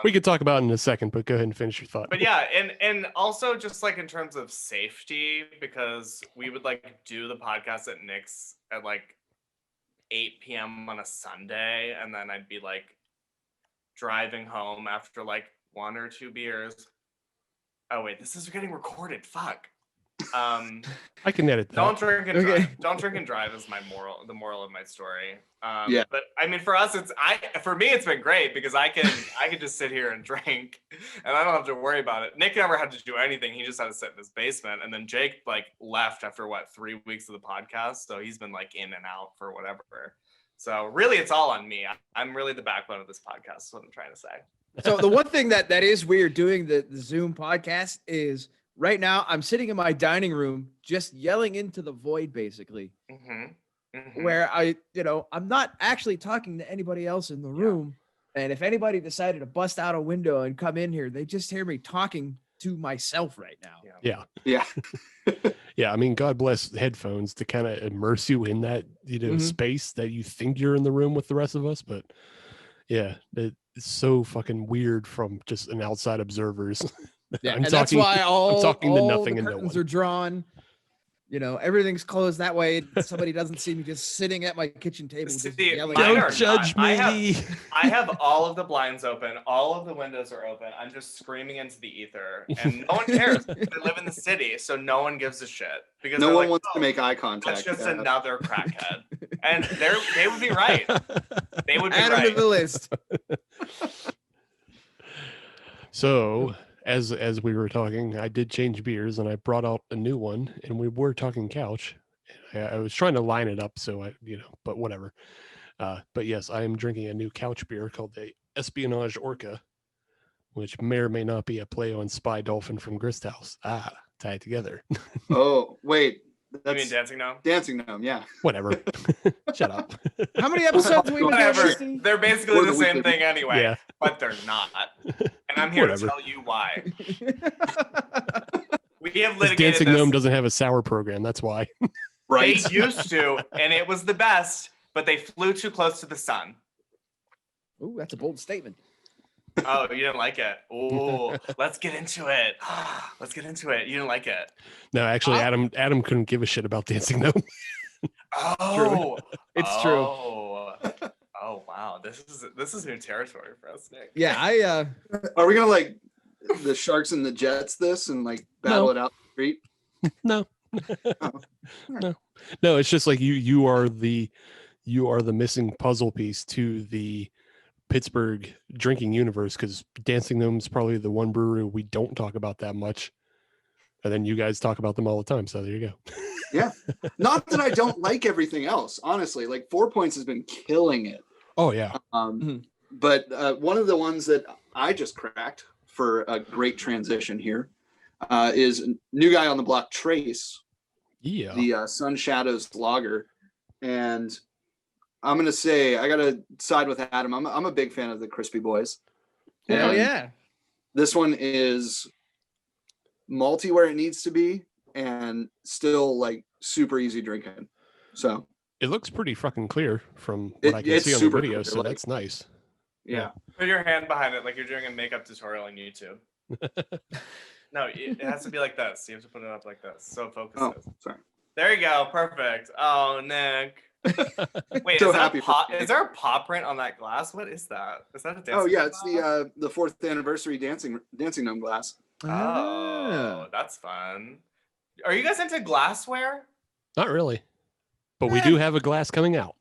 We could talk about it in a second, but go ahead and finish your thought. But yeah, and also just like in terms of safety, because we would like do the podcast at Nick's at like 8 p.m. on a Sunday, and then I'd be like driving home after like 1 or 2 beers. Oh wait, this is getting recorded. Fuck. I can edit that. Don't drink and drive. Don't drink and drive is the moral of my story. But I mean, for us, for me, it's been great because I can just sit here and drink, and I don't have to worry about it. Nick never had to do anything; he just had to sit in his basement. And then Jake like left after 3 weeks of the podcast, so he's been like in and out for whatever. So really, it's all on me. I'm really the backbone of this podcast. Is what I'm trying to say. So the one thing that is weird doing the Zoom podcast is right now I'm sitting in my dining room just yelling into the void, basically. Where I'm not actually talking to anybody else in the room. And if anybody decided to bust out a window and come in here, they just hear me talking to myself right now. Yeah. Yeah, I mean, God bless headphones to kind of immerse you in that, space that you think you're in the room with the rest of us. But yeah, it's so fucking weird from just an outside observer's. Yeah, that's why I'm talking to nothing the and no curtains one. are drawn. Everything's closed. That way somebody doesn't see me just sitting at my kitchen table. Just yelling. Don't judge me. I have all of the blinds open. All of the windows are open. I'm just screaming into the ether, and no one cares. I live in the city, so no one gives a shit because no one wants to make eye contact. That's just another crackhead, and they would be right. They would be Add right. them to the list. So, as we were talking, I did change beers and I brought out a new one, and we were talking couch. I was trying to line it up, so but whatever. But yes, I am drinking a new couch beer called the Espionage Orca, which may or may not be a play on Spy Dolphin from Grist House. Tie it together. Oh, wait. You mean Dancing Gnome? Dancing Gnome, yeah. Whatever. Shut up. How many episodes have we been Whatever. doing? They're basically the same thing anyway, but they're not. And I'm here to tell you why. We have litigated Dancing this. Gnome doesn't have a sour program. That's why. Right. They used to, and it was the best, but they flew too close to the sun. Ooh, that's a bold statement. Oh, you didn't like it? Oh, let's get into it. Let's get into it. You didn't like it? No, actually, Adam couldn't give a shit about Dancing Gnome. Oh, it's true. Oh, wow. This is new territory for us, Nick. Yeah, Are we gonna like the Sharks and the Jets this and like battle it out the street? No. Oh. No, it's just like you are the missing puzzle piece to the Pittsburgh drinking universe, because Dancing Gnome is probably the one brewery we don't talk about that much, and then you guys talk about them all the time. So there you go. Yeah, not that I don't like everything else. Honestly, like 4 Points has been killing it. Oh yeah. But one of the ones that I just cracked for a great transition here is new guy on the block, Trace. Yeah. The Sun Shadows Lager, and I'm gonna say I gotta side with Adam. I'm a big fan of the Crispy Boys. hell yeah. This one is malty where it needs to be, and still like super easy drinking. So it looks pretty fucking clear from what I can see on the video, clear, so that's nice. Yeah. Put your hand behind it like you're doing a makeup tutorial on YouTube. No, it has to be like this. You have to put it up like this. So it focuses. Oh, sorry. There you go. Perfect. Oh, Nick. Wait, So is, happy is there a paw print on that glass? What is that? Is that a dancing? Oh yeah, it's glass? the 4th anniversary dancing gnome glass. Oh, that's fun. Are you guys into glassware? Not really, but we do have a glass coming out.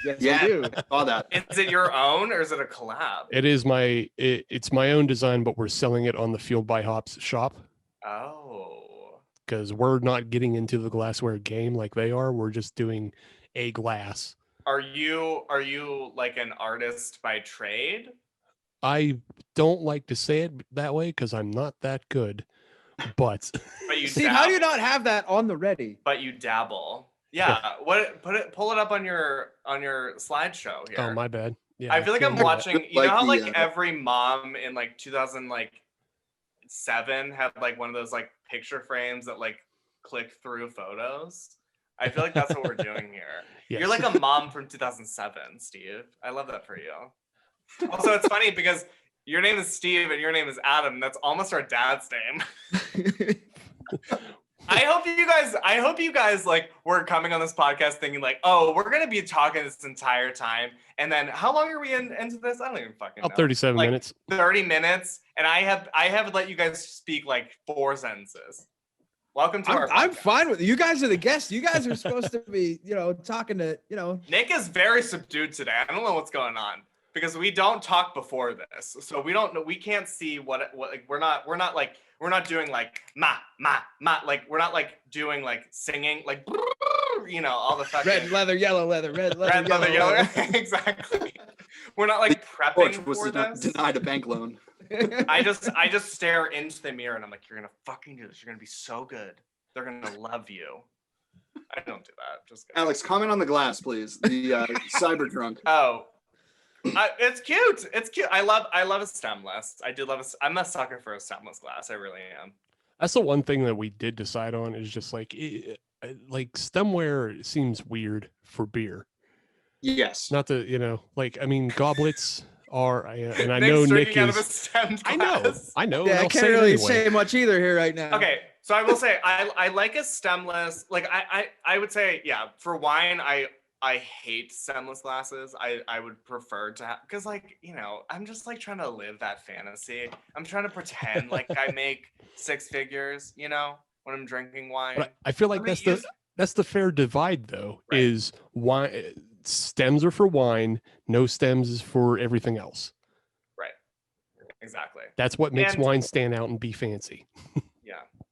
Yes, Yeah, we do. I saw that. Is it your own or is it a collab? It is it's my own design, but we're selling it on the Fueled by Hops shop. Oh. because we're not getting into the glassware game like they are. We're just doing a glass. Are you like an artist by trade? I don't like to say it that way because I'm not that good, but But you Steve, how do you not have that on the ready? But you dabble. Yeah. Pull it up on your slideshow here. oh, my bad. Yeah, I feel like I'm can't do that. watching. You know Like how the, like every mom in like 2007 had like one of those like picture frames that like click through photos. I feel like that's what we're doing here. Yes. You're like a mom from 2007, Steve. I love that for you. Also, it's funny because your name is Steve and your name is Adam. That's almost our dad's name. I hope you guys like were coming on this podcast thinking like, oh, we're gonna be talking this entire time. And then how long are we into this? I don't even fucking know. 37 like, minutes. 30 minutes. And I have let you guys speak like 4 sentences. Welcome to our podcast. I'm fine with it. You guys are the guests. You guys are supposed to be, talking to, Nick is very subdued today. I don't know what's going on because we don't talk before this. So we don't know. We can't see what like we're not doing like ma, like we're not like doing like singing, like, all the fucking red leather, yellow leather, red leather, red leather, yellow. Exactly. We're not like prepping George was for this. denied a bank loan. I just stare into the mirror and I'm like, you're gonna fucking do this. You're gonna be so good. They're gonna love you. I don't do that. Just kidding. Alex, comment on the glass, please. The cyber drunk. Oh, it's cute. It's cute. I love a stemless. I'm a sucker for a stemless glass. I really am. That's the one thing that we did decide on is just like stemware seems weird for beer. Yes. Not to, goblets are, and I Nick's know Nick drinking out of a is. stemmed glass. I know. Yeah, and I I'll can't say it really anyway. say much either here right now. Okay, so I will say I like a stemless. Like I would say, yeah, for wine I hate stemless glasses. I would prefer to have, because I'm just like trying to live that fantasy. I'm trying to pretend like I make 6 figures, when I'm drinking wine. But I feel like that's the fair divide though. Right. Is wine stems are for wine, no stems is for everything else. Right. Exactly. That's what makes wine stand out and be fancy.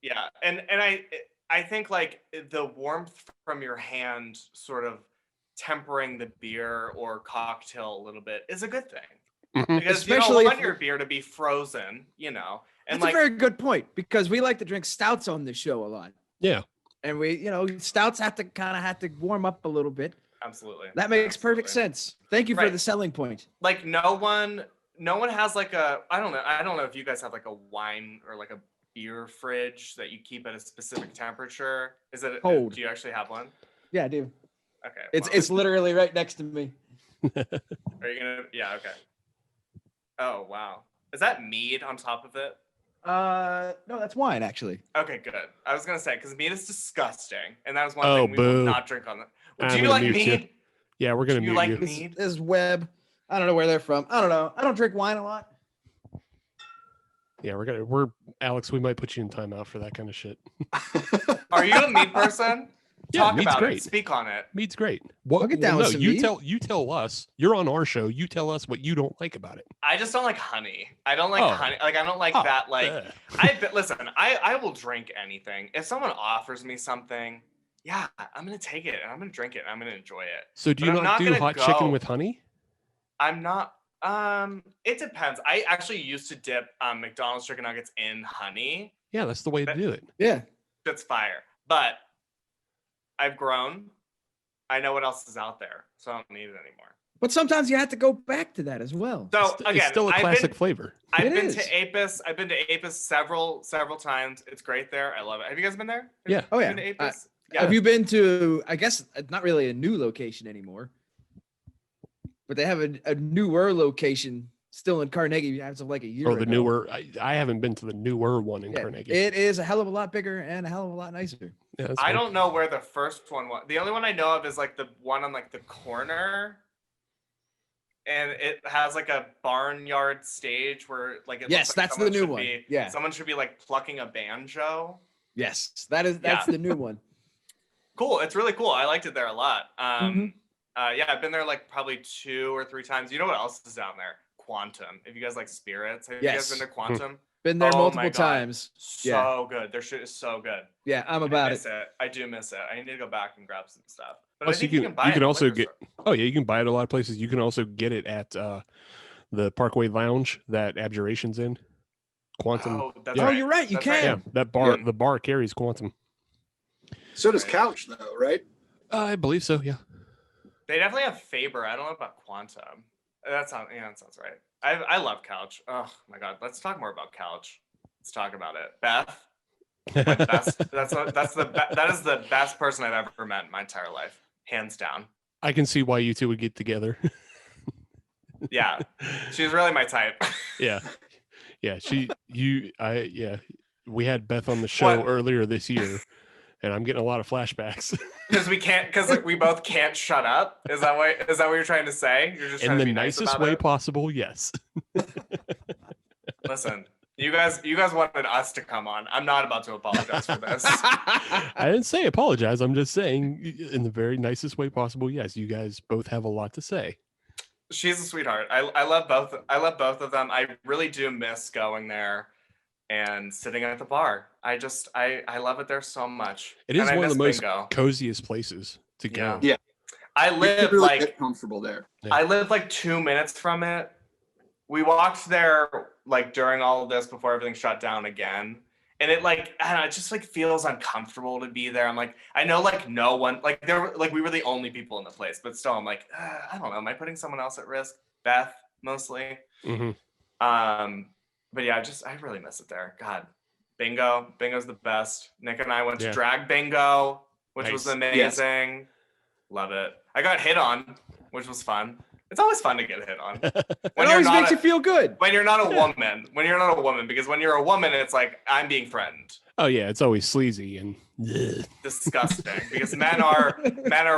Yeah. And I think like the warmth from your hand sort of tempering the beer or cocktail a little bit is a good thing. Mhm. Because Especially you don't want if your beer to be frozen, And That's like a very good point because we like to drink stouts on this show a lot. Yeah. And we, stouts have to warm up a little bit. absolutely. That makes perfect sense. Thank you for Right. the selling point. Like no one has like I don't know if you guys have like a wine or like a beer fridge that you keep at a specific temperature. Is it Cold. Do you actually have one? Yeah, dude. Okay. It's literally right next to me. Are you gonna? Yeah. Okay. Oh wow. Is that mead on top of it? No, that's wine actually. Okay, good. I was gonna say because mead is disgusting, and that was one Oh, thing we will boo. not drink on the. I'm Do you gonna like mute you. mead? Yeah, we're gonna Do you mute like you. mead? This is Webb. I don't know where they're from. I don't know. I don't drink wine a lot. Yeah, we're Alex. We might put you in timeout for that kind of shit. Are you a mead person? Yeah, Talk mead's about great. it. Speak on it. Mead's great. I'll get down with some you mead. tell us. You're on our show. You tell us what you don't like about it. I just don't like honey. I don't like Oh. honey. Like I don't like Oh, that. Like ugh. listen. I will drink anything. If someone offers me something, yeah, I'm gonna take it and I'm gonna drink it and I'm gonna enjoy it. So do But you I'm not not do gonna hot go- chicken with honey? I'm not. It depends. I actually used to dip McDonald's chicken nuggets in honey. Yeah, that's the way to do it. Yeah. That's fire. But I've grown. I know what else is out there, so I don't need it anymore. But sometimes you have to go back to that as well. So It's again, still a classic flavor. I've It been is. to Apis. I've been to Apis several times. It's great there. I love it. Have you guys been there? Yeah. Oh, yeah. Been to Apis? Yeah. Have you been to, I guess, not really a new location anymore, but they have a newer location still in Carnegie as of like a year Or the ago. newer. I haven't been to the newer one in Yeah, Carnegie. it is a hell of a lot bigger and a hell of a lot nicer. Yeah, that's I fine. don't know where the first one was. The only one I know of is like the one on like the corner. And it has like a barnyard stage where like it Yes, looks like that's someone the new should one. be- Yeah. Someone should be like plucking a banjo. Yes, that's the new one. Cool. It's really cool. I liked it there a lot. Mhm. Yeah, I've been there like probably 2 or 3 times. You know what else is down there? Quantum. If you guys like spirits, have you guys Yes. been to Quantum? Been there Oh my multiple God. times. So good. Their shit is so good. Yeah, I'm about I it. miss it. I do miss it. I need to go back and grab some stuff. But Plus, I think you can buy it. also get. Oh yeah, you can buy it a lot of places. You can also get it at the Parkway Lounge that Abjuration's in. Quantum. Oh, that's Yeah. Oh, right. you're right. You That's can. Yeah, that bar. Yeah. The bar carries Quantum. So does Right. Couch, though, right? I believe so. Yeah. They definitely have Faber. I don't know about Quantum. That sounds right. I love Couch. Oh my God. Let's talk more about Couch. Let's talk about it. Beth, my best. That is the best person I've ever met in my entire life, hands down. I can see why you two would get together. Yeah, she's really my type. Yeah. Yeah. We had Beth on the show What? earlier this year, and I'm getting a lot of flashbacks. Because we both can't shut up. Is that what you're trying to say? You're just In trying the to be nice nicest about way it? possible, yes. Listen, you guys wanted us to come on. I'm not about to apologize for this. I didn't say apologize. I'm just saying, in the very nicest way possible, yes. You guys both have a lot to say. She's a sweetheart. I love both. I love both of them. I really do miss going there and sitting at the bar. I love it there so much. It is And I one of the miss most bingo. coziest places to go. Yeah. Yeah. I You live could really like get comfortable there. I live like 2 minutes from it. We walked there like during all of this before everything shut down again. And it like, I don't know, it just like feels uncomfortable to be there. I'm like, I know like no one, like we were the only people in the place, but still I'm like, I don't know. Am I putting someone else at risk? Beth, mostly. Mm-hmm. But yeah, I really miss it there. God, bingo's the best. Nick and I went to drag bingo, which was Nice. amazing. Love it. I got hit on, which was fun. It's always fun to get hit on. It always makes you feel good. When you're not a woman. When you're not a woman, because when you're a woman, it's like I'm being threatened. Oh yeah, it's always sleazy and Disgusting. Because men are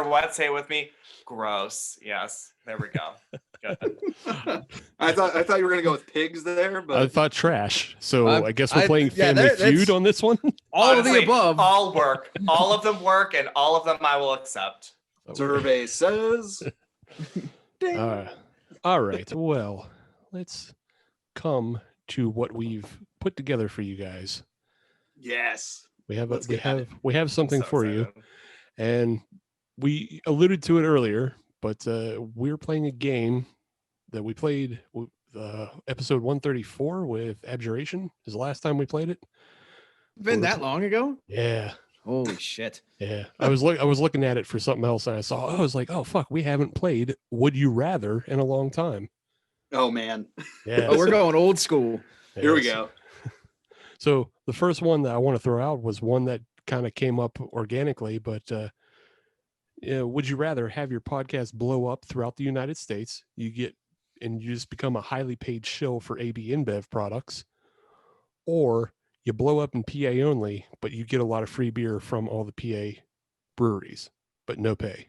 what? Say it with me. Gross. Yes. There we go. Good. I thought you were gonna go with pigs there, but I thought trash. So I'm- I guess we're playing yeah, Family that's- Feud on this one. All of Honestly, the above. All work. All of them work, and all of them I will accept. survey says All right. Well, let's come to what we've put together for you guys. yes. We have Let's get at it. we have something So for you, excited. and we alluded to it earlier, but we're playing a game that we played. Episode 134 with Abjuration is the last time we played it. Been that long ago? Yeah. Holy shit. Yeah, I was looking at it for something else, and I was like, oh fuck, we haven't played Would You Rather in a long time. Oh man. Yeah, Oh, we're going old school. Here we go. So the first one that I want to throw out was one that kind of came up organically, but would you rather have your podcast blow up throughout the United States? You just become a highly paid shill for AB InBev products, or you blow up in PA only, but you get a lot of free beer from all the PA breweries, but no pay.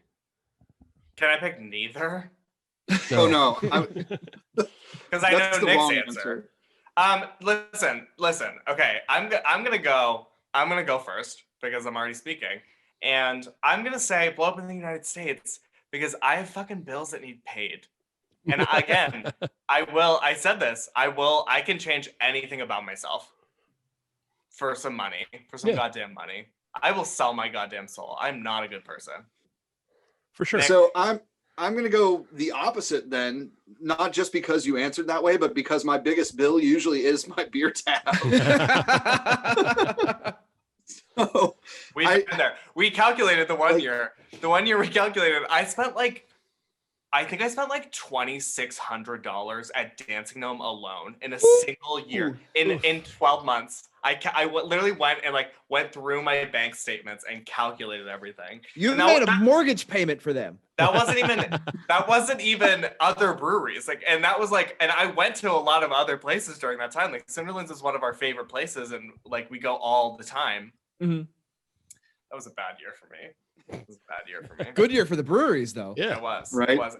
Can I pick neither? Oh no. Because I know Nick's answer. Listen. Okay, I'm gonna go first because I'm already speaking, and I'm gonna say blow up in the United States because I have fucking bills that need paid. And again, I said this. I can change anything about myself for some money, for some goddamn money. I will sell my goddamn soul. I'm not a good person. For sure. So I'm gonna go the opposite then, not just because you answered that way, but because my biggest bill usually is my beer tab. So We've been there. We calculated the one year. The 1 year we calculated, I think I spent like $2,600 at Dancing Gnome alone in a single year. In 12 months. I literally went through my bank statements and calculated everything. You made a mortgage payment for them. That wasn't even other breweries. And I went to a lot of other places during that time. Like Cinderlands is one of our favorite places, and like we go all the time. Mm-hmm. That was a bad year for me. It was a bad year for me. Good year for the breweries, though. Yeah. It was. Right. It was.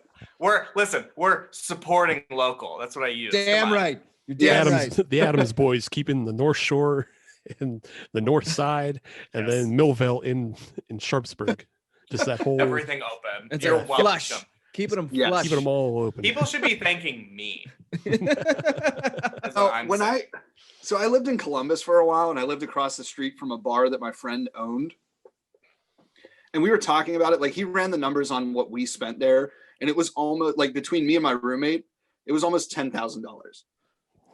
We're supporting local. That's what I use. Damn right. You're The damn Adams, right. the Adams boys keeping the North Shore and the North Side, and Yes. then Millville in Sharpsburg. Just that whole Everything open. It's You're a flush. welcome. Keeping them Yes. flush. keeping them all open. People should be thanking me. That's what I'm saying. So I lived in Columbus for a while, and I lived across the street from a bar that my friend owned. And we were talking about it. Like, he ran the numbers on what we spent there, and it was almost like, between me and my roommate, it was almost $10,000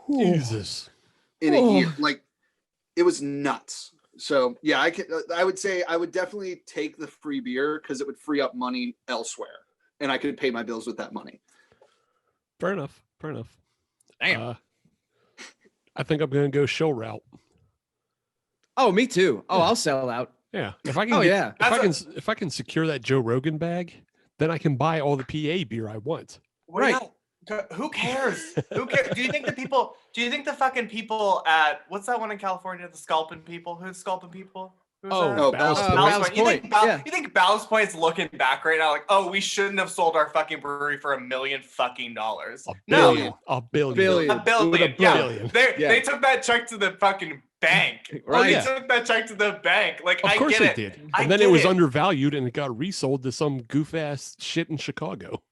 Jesus. in a year. Like, it was nuts. So yeah, I would say I would definitely take the free beer because it would free up money elsewhere, and I could pay my bills with that money. Fair enough. Fair enough. Damn. I think I'm going to go show route. Oh, me too. Oh, I'll sell out. Yeah. If I can, Oh, yeah. if I can secure that Joe Rogan bag, then I can buy all the PA beer I want. Right. Who cares? Who cares? Do you think the fucking people at what's that one in California? The Sculpin people? Who's Sculpin people? Who's that? Oh, Ballast Ballast Point. You think Ballast Point's looking back right now like, oh, we shouldn't have sold our fucking brewery for $1 million fucking dollars? A No. billion. A billion. Billion. A billion. With a Yeah. billion. They took that check to the fucking bank. Right. yeah. They took that check to the bank. Like, Of I course get it it. did. I And then get it was it. undervalued and it got resold to some goof ass shit in Chicago.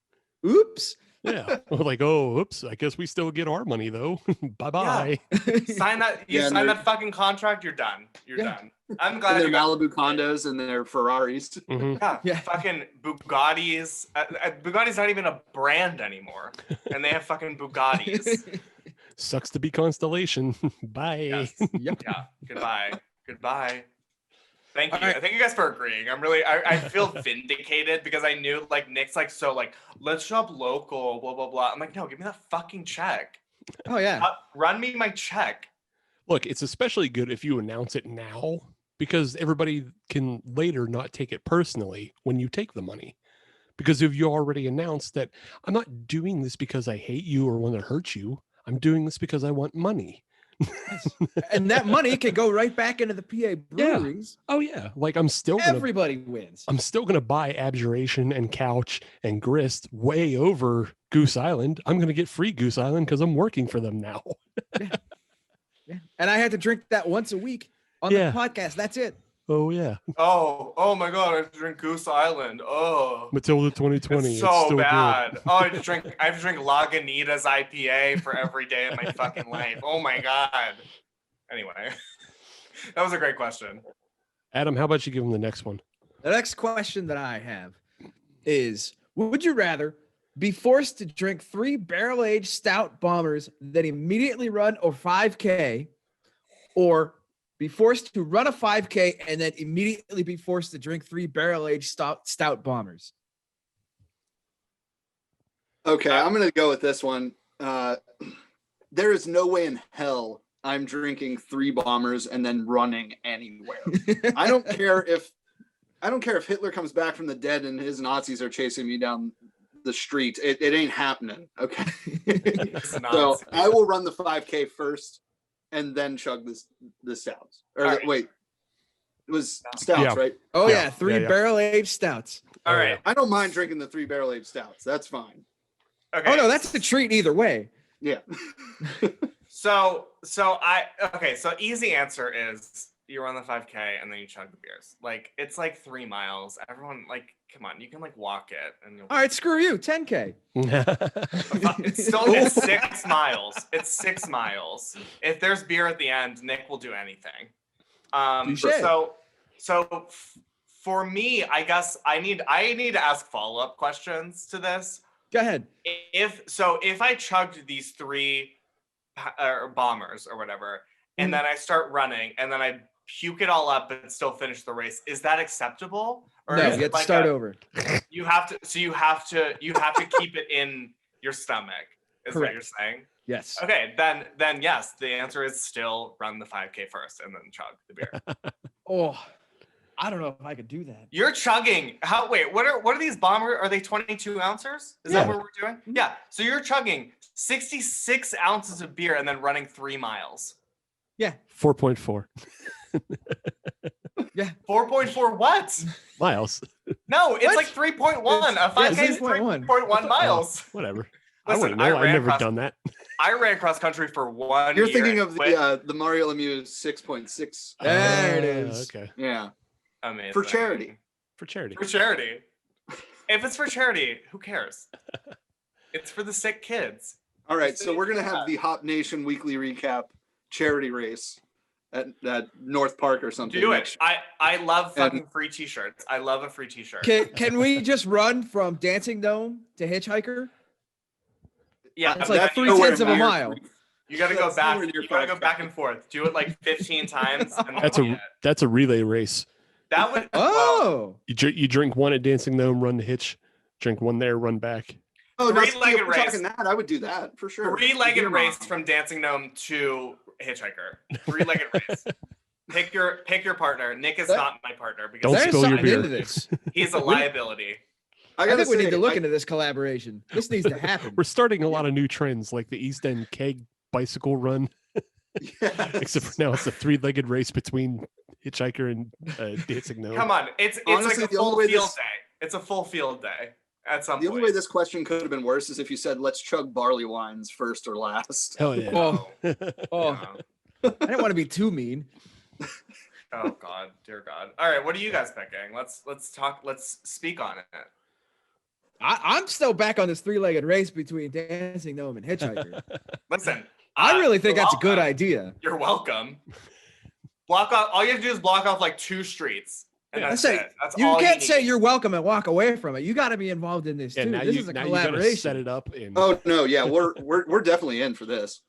Oops. Yeah. We're like, oh, oops. I guess we still get our money though. Bye bye. Sign that. You Yeah, and sign they're- that fucking contract. You're done. You're Yeah. done. I'm And glad their you got. Malibu condos and their Ferraris. Mhm. Yeah, Yeah. fucking Bugattis. Bugatti's not even a brand anymore, and they have fucking Bugattis. Sucks to be Constellation. Bye. Yes. Yep. Yeah. Goodbye. Goodbye. Thank you. All right. Thank you guys for agreeing. I feel vindicated because I knew like Nick's like, so like, let's shop local, blah, blah, blah. I'm like, no, give me that fucking check. Oh, yeah. Run me my check. Look, it's especially good if you announce it now because everybody can later not take it personally when you take the money. Because if you already announced that I'm not doing this because I hate you or want to hurt you, I'm doing this because I want money. And that money can go right back into the PA breweries. Oh yeah, like I'm still gonna Everybody wins. I'm still gonna buy Abjuration and Couch and Grist way over Goose Island. I'm gonna get free Goose Island because I'm working for them now. Yeah. And I had to drink that once a week on Yeah. the podcast. That's it. Oh yeah, Oh my God, I have to drink Goose Island. Oh. Matilda 2020. It's so still bad. good. Oh, I have to drink Lagunitas IPA for every day of my fucking life. Oh my God. Anyway, that was a great question. Adam, how about you give him the next one? The next question that I have is, would you rather be forced to drink 3 barrel-aged stout bombers that immediately run a 5K, or be forced to run a 5K and then immediately be forced to drink 3 barrel-aged stout bombers? Okay, I'm going to go with this one. There is no way in hell I'm drinking 3 bombers and then running anywhere. I don't care if Hitler comes back from the dead and his Nazis are chasing me down the street. It ain't happening. Okay. It's not. So I will run the 5K first and then chug the stouts. Or All right. wait, it was stouts, Yeah. right? Oh, Yeah. yeah, 3 Yeah. barrel-aged stouts. All right. I don't mind drinking the 3 barrel-aged stouts. That's fine. Okay. Oh, no, that's a treat either way. Yeah. So easy answer is you run the 5K and then you chug the beers. Like, it's like 3 miles. Everyone, like, come on, you can like walk it and you'll All right, screw you, 10K. it's 6 miles. It's 6 miles. If there's beer at the end, Nick will do anything. Touché. For me, I guess I need to ask follow-up questions to this. Go ahead. If I chugged these 3 bombers or whatever, and then I start running and then I puke it all up but still finish the race, is that acceptable? Or No, is you it have to like start over. you have to keep it in your stomach, is what Correct. you're saying? Yes. Okay, then yes, the answer is still run the 5K first and then chug the beer. Oh, I don't know if I could do that. You're chugging. What are these bombers? Are they 22 ounces? Is that what we're doing? Yeah. So you're chugging 66 ounces of beer and then running 3 miles. 4.4 4.4 what? miles. No, it's What? like 3.1. A 5K is 3.1. 3.1 miles. Whatever. Listen, I wouldn't I know. I've ran never across- done that. I ran cross country for 1 You're year. thinking and of quit. the Mario Lemieux 6.6. There it Ah, is. Okay. Yeah. Amazing. For charity. For charity. For charity. If it's for charity, who cares? It's for the sick kids. All right, so we're gonna have the Hop Nation weekly recap charity race at North Park or something. Do it. I love fucking free t-shirts. I love a free t-shirt. Can we just run from Dancing Gnome to Hitchhiker? Yeah, It's like nowhere 3/10 of a near mile. You got to go That's back. nowhere near You got to go 5K. back and forth. Do it like 15 times. And then That's a relay race. that would. Well, Oh, You drink one at Dancing Gnome, run to Hitch. Drink one there, run back. Oh, no, Three-legged if we're race. talking that, I would do that for sure. three-legged Deer race mile. from Dancing Gnome to Hitchhiker. Three-legged race. Pick your partner. Nick is not my partner because Don't there's spill your something beer. into this. he's a liability. I gotta think we need say, to look into this collaboration. This needs to happen. We're starting a lot of new trends, like the East End keg bicycle run. Yes. Except for now, it's a three-legged race between Hitchhiker and Dancing Gnome. Come on, it's Honestly, like a the only full way field this- day. It's a full field day at some The point. only way this question could have been worse is if you said, let's chug barley wines first or last. Hell yeah. Oh, oh, Yeah. I didn't want to be too mean. Oh God, dear God. All right, what are you guys picking? Let's talk. Let's speak on it. I'm still back on this three-legged race between Dancing Gnome and Hitchhiker. Listen, I really think you're that's a good welcome. idea. You're welcome. Block off. All you have to do is block off like 2 streets, and I that's say it. That's you all can't need. say you're welcome and walk away from it. You got to be involved in this Yeah, too. now This you is a now you gotta collaboration. set it up and Oh no, yeah, we're definitely in for this.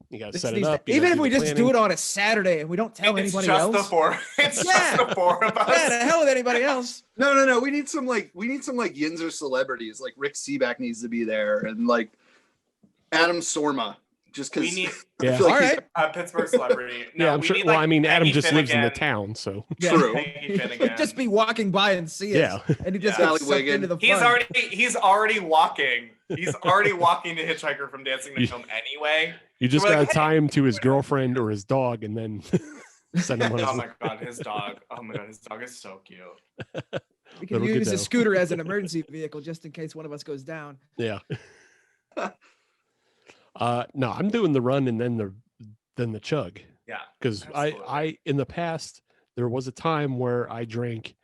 you gotta This set it needs to- up. you even gotta if do we the just do planning. it on a Saturday and we don't tell It's anybody just else. the 4. It's Yeah. just the 4 of us. Yeah, the hell with anybody else. No. We need some Yinzer celebrities. Like Rick Seaback needs to be there, and like Adam Sorma, just We because. need Yeah. I feel like All he's- right. a Pittsburgh celebrity. No, Yeah, I'm we sure. need, Well, like, I mean, Adam Peggy just lives in the Finnegan. town, so Yeah. True. Peggy Finnegan. Just be walking by and see us. Yeah. And he just Yeah. gets Sally sucked Wiggin. into the He's fun. already walking. He's already walking to Hitchhiker from Dancing Gnome anyway. you just We're gotta like, tie him to his girlfriend or his dog, and then send him on Oh his. my God, his dog. Oh my God, his dog is so cute. We can Little use Godot. a scooter as an emergency vehicle just in case one of us goes down. Yeah. No, I'm doing the run and then the chug. Yeah. Because Absolutely. I in the past there was a time where I drank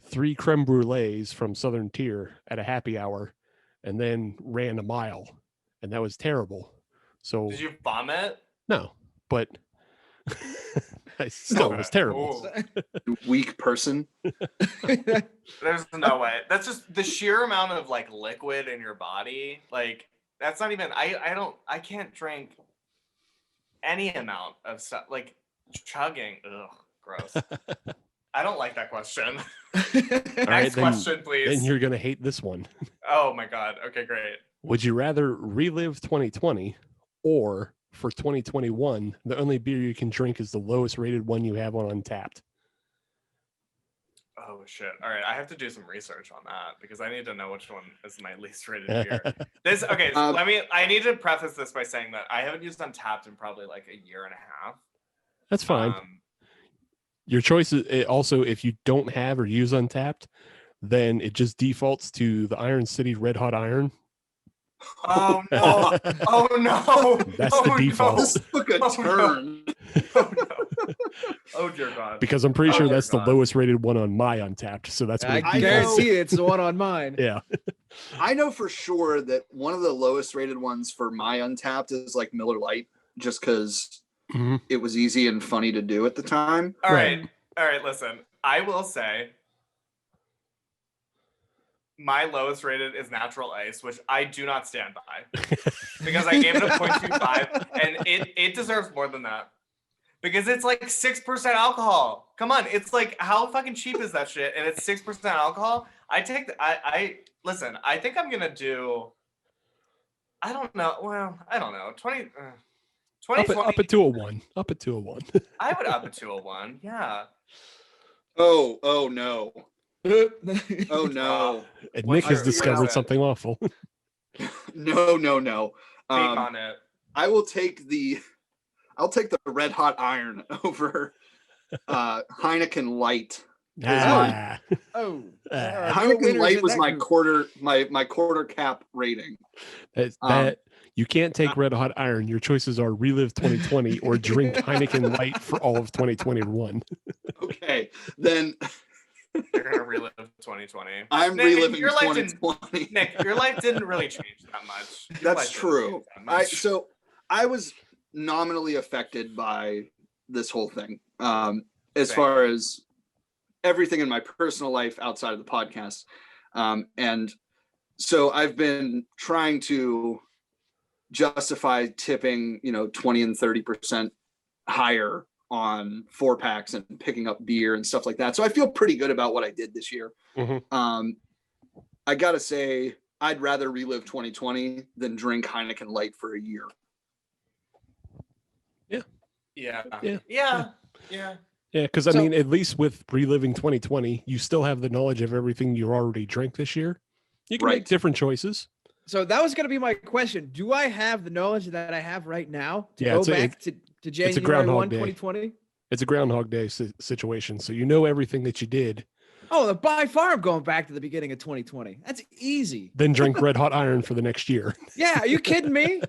3 creme brulees from Southern Tier at a happy hour and then ran a mile, and that was terrible. So Did you vomit? no, but I still Okay. was terrible. Ooh, weak person. there's no way. That's just the sheer amount of like liquid in your body. Like that's not even. I can't drink any amount of stuff. Like chugging. Ugh, gross. I don't like that question. All right, Next then, question, please. then you're gonna hate this one. Oh my God. Okay, great. Would you rather relive 2020, or for 2021, the only beer you can drink is the lowest rated one you have on Untapped? Oh shit. All right, I have to do some research on that because I need to know which one is my least rated beer. This okay, so I need to preface this by saying that I haven't used Untapped in probably like a year and a half. That's fine. Your choice is also, if you don't have or use Untapped, then it just defaults to the Iron City Red Hot Iron. Oh no. Oh no. That's Oh, the no. default. This took a Oh, no. turn. Oh no. Oh dear God. Because I'm pretty Oh, sure dear that's the God. lowest rated one on my Untapped. So that's what I it I defaults. guarantee it's the one on mine. Yeah. I know for sure that one of the lowest rated ones for my Untapped is like Miller Lite, just because Mhm. it was easy and funny to do at the time. All Right. right. All right, listen. I will say my lowest rated is Natural Ice, which I do not stand by because I gave it a 0.25 and it deserves more than that because it's like 6% alcohol. Come on, it's like how fucking cheap is that shit? And it's 6% alcohol. I listen, I think I'm gonna do, I don't know. Well, I don't know. 2020, Up it to a 1. Up it to a 1. I would up it to a 1. Yeah. Oh no. Oh no. And What's Nick has your- discovered your- something awful. No. Speak on it. I'll take the Red Hot Iron over Heineken Light. Ah. Oh. Ah. There are no Heineken winners Light in was that my group. quarter cap rating. That you can't take Red Hot Iron. Your choices are relive 2020 or drink Heineken Light for all of 2021. Okay, then You're gonna relive 2020. I'm Nick, reliving your life didn't- 2020. Nick, your life didn't really change that much. Your That's life didn't true. change that much. I was nominally affected by this whole thing. As Same. far as everything in my personal life outside of the podcast. And so I've been trying to justify tipping, 20 and 30% higher on 4-packs and picking up beer and stuff like that. So I feel pretty good about what I did this year. Mhm. I gotta say, I'd rather relive 2020 than drink Heineken Light for a year. Yeah. Yeah. Yeah. Yeah. Yeah, because I So- mean, at least with reliving 2020, you still have the knowledge of everything you already drank this year. You can make Right. different choices. So that was going to be my question. Do I have the knowledge that I have right now to Yeah, go it's a- back to January Groundhog 1, Day. 2020? It's a Groundhog Day situation, so you know everything that you did. Oh, by far I'm going back to the beginning of 2020. That's easy. Then drink Red Hot Iron for the next year. Yeah, are you kidding me?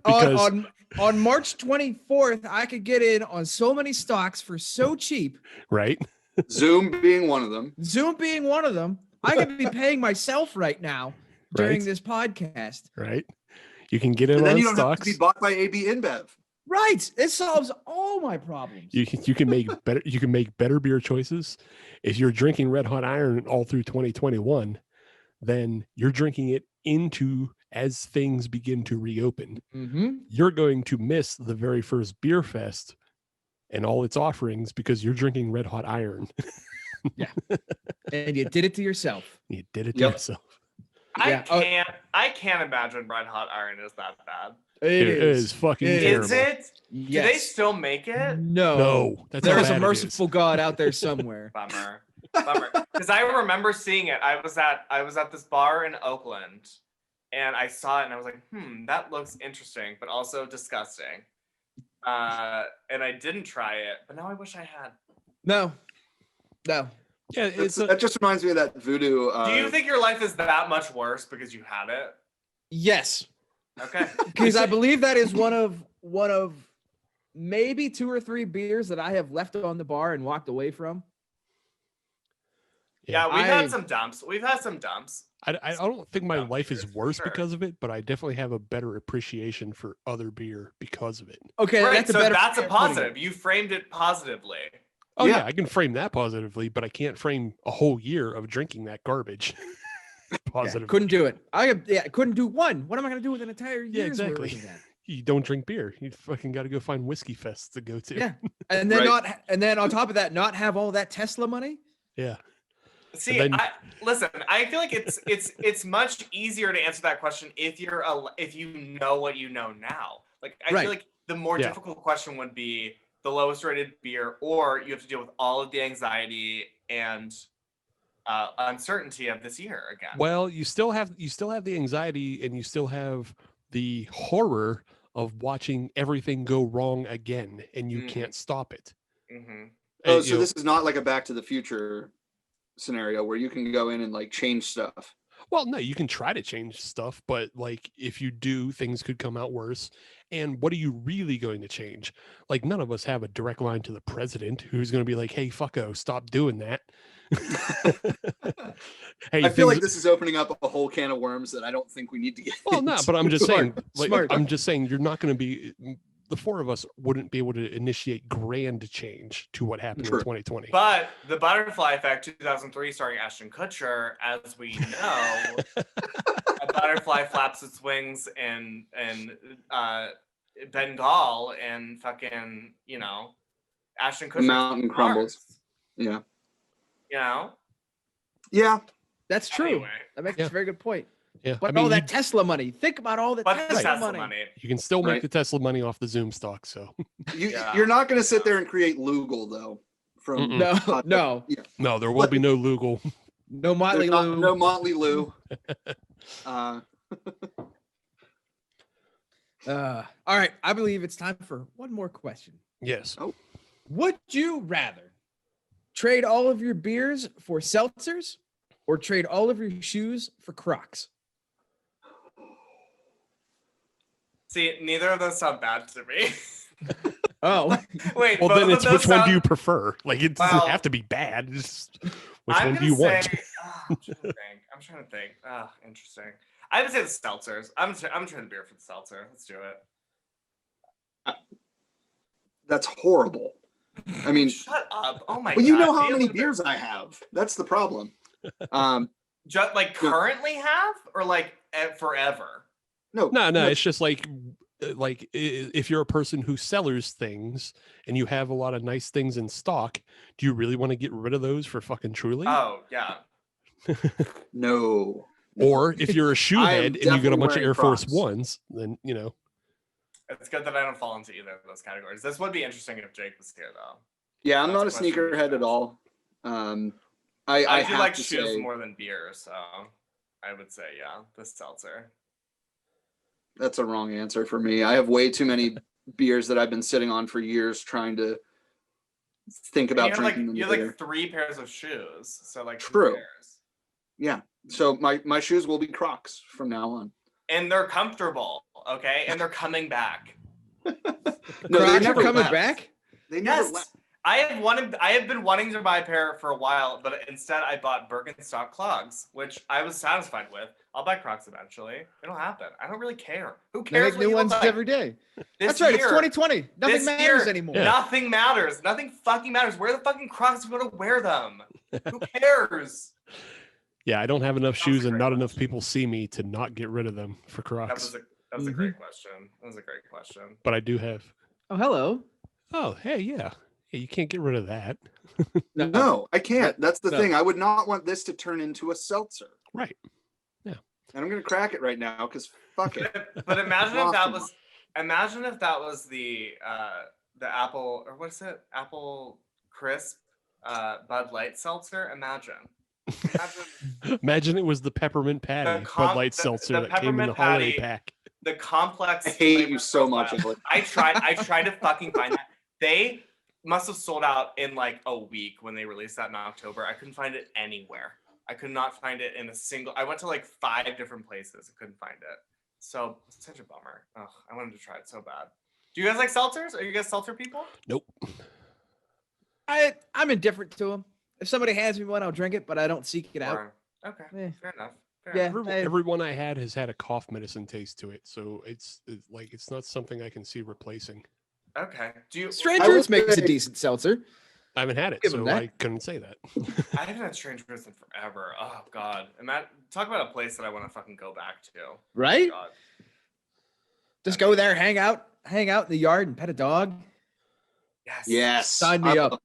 Because- on March 24th, I could get in on so many stocks for so cheap. Right? Zoom being one of them. Zoom being one of them. I could be paying myself right now during Right. this podcast. Right? You can get in And then on you don't have to stocks. be bought by AB InBev. Right. It solves all my problems. You can make better. You can make better beer choices. If you're drinking Red Hot Iron all through 2021, then you're drinking it into as things begin to reopen. Mm-hmm. You're going to miss the very first beer fest and all its offerings because you're drinking Red Hot Iron. And you did it to yourself. You did it to Yep. yourself. Yeah, I can't imagine Red Hot Iron is that bad. It It is fucking It terrible. Is it? Do they Yes. still make it? No, that's how There's bad a it merciful is. God out there somewhere. Bummer. Because I remember seeing it. I was at this bar in Oakland, and I saw it, and I was like, that looks interesting, but also disgusting. And I didn't try it, but now I wish I had. No. Yeah, That just reminds me of that voodoo. Do you think your life is that much worse because you had it? Yes. Okay. Because I believe that is one of maybe 2 or 3 beers that I have left on the bar and walked away from. Yeah, we've I- had some dumps. We've had some dumps. I don't think my Dump life is beers, worse sure. because of it, but I definitely have a better appreciation for other beer because of it. Okay, Right, that's a so better. that's a way of putting it. positive. You framed it positively. Oh yeah. Yeah. I can frame that positively, but I can't frame a whole year of drinking that garbage Yeah, positively. couldn't do it. I couldn't do one. What am I going to do with an entire Yeah, year's exactly. worth of that? You don't drink beer. You fucking got to go find whiskey fests to go to. Yeah, and then Right. and then on top of that, not have all that Tesla money. Yeah. See, then- listen. I feel like it's much easier to answer that question if you know what you know now. Like I Right. feel like the more Yeah. difficult question would be the lowest rated beer, or you have to deal with all of the anxiety and uncertainty of this year again. Well, you still have the anxiety and you still have the horror of watching everything go wrong again and you Mhm. can't stop it. Mm-hmm. Oh, And, so you know, this is not like a Back to the Future scenario where you can go in and like change stuff. well, no, you can try to change stuff, but like if you do, things could come out worse. And what are you really going to change? Like none of us have a direct line to the president who's going to be like, "Hey, fucko, stop doing that." Hey, I feel like things- this is opening up a whole can of worms that I don't think we need to get. Well, no, into. but I'm just saying, like, Smart. I'm just saying, you're not going to be. The 4 of us wouldn't be able to initiate grand change to what happened True. in 2020. But the Butterfly Effect 2003, starring Ashton Kutcher, as we know, a butterfly flaps its wings in Bengal, and fucking Ashton Kutcher mountain crumbles. Yeah. Yeah. That's true. Anyway. That makes Yeah. a very good point. Yeah, But I mean, all that Tesla money. Think about all the But the Tesla, Tesla money. you can still make Right. the Tesla money off the Zoom stock. So Yeah. You're not going to sit there and create Lugal though. From Mm-mm. No, no, there will be no Lugal. no Motley There's Lou. no Motley Lou. All right, I believe it's time for one more question. Yes. Would you rather trade all of your beers for seltzers or trade all of your shoes for Crocs? See, neither of those sound bad to me. Oh, Wait, Well, both then of it's those which one do sound- you prefer? Like it doesn't Well, have to be bad. It's just which I'm one gonna do you want? say, I'm trying to think. Interesting. I would say the seltzers. I'm trading beer for the seltzer. Let's do it. That's horrible. I mean, shut up. Oh my well, god. you know how many beers I have. That's the problem. Just like currently have or like forever? No. It's just like if you're a person who sellers things and you have a lot of nice things in stock, do you really want to get rid of those for fucking Truly? Oh yeah. No. Or if you're a shoe I am head and you got a definitely bunch of wearing Air Force Crocs. Ones, then It's good that I don't fall into either of those categories. This would be interesting if Jake was here though. Yeah, I'm That's not a a question for you sneakerhead guys. at all. I I do have like to shoes say, more than beer, so I would say yeah, the seltzer. that's a wrong answer for me. I have way too many beers that I've been sitting on for years trying to think about drinking them. You have like 3 pairs of shoes, so like 2 True. pairs. Yeah. So my shoes will be Crocs from now on. And they're comfortable, okay? And they're coming back. No, Crocs are coming left. back? They never Yes. left. I have been wanting to buy a pair for a while, but instead I bought Birkenstock clogs, which I was satisfied with. I'll buy Crocs eventually. It'll happen. I don't really care. Who They cares? make what new you ones look like? every day. This That's right. It's year- 2020. Nothing this matters year, anymore. Yeah. Nothing matters. Nothing fucking matters. Wear the fucking Crocs if you want to wear them. Who cares? yeah, I don't have enough That's shoes a and great not enough question. people see me to not get rid of them for Crocs. That was a great question. That was a great question. But I do have. Oh, hello. Oh, hey, yeah. Yeah, you can't get rid of that. No, I can't. That's the No. thing. I would not want this to turn into a seltzer. Right. And I'm gonna crack it right now because fuck it. But imagine if Lost that them. was the apple, or what's it? Apple crisp Bud Light seltzer. Imagine Imagine it was the peppermint patty Bud Light seltzer that came in the peppermint holiday patty. pack. the complex. I hate flavor you so much, profile. Alex. I tried to fucking find that. They must have sold out in like a week when they released that in October. I couldn't find it anywhere. I could not find it in a single. I went to like 5 different places. I couldn't find it. So it's such a bummer. Ugh, I wanted to try it so bad. Do you guys like seltzers? Are you guys seltzer people? Nope. I'm indifferent to them. If somebody hands me one, I'll drink it, but I don't seek it out. Or- okay, Eh. fair enough. Yeah. Enough. Everyone I has had a cough medicine taste to it, so it's not something I can see replacing. Okay. Do you? Strange I will Roots makes a say- decent seltzer. I haven't had it, Give 'em so that. I couldn't say that. I haven't had Strange Roots in forever. Oh God. And that talk about a place that I want to fucking go back to. Oh, Right? God. Just go there, hang out in the yard and pet a dog. Yes. Yes. Sign me I up. love-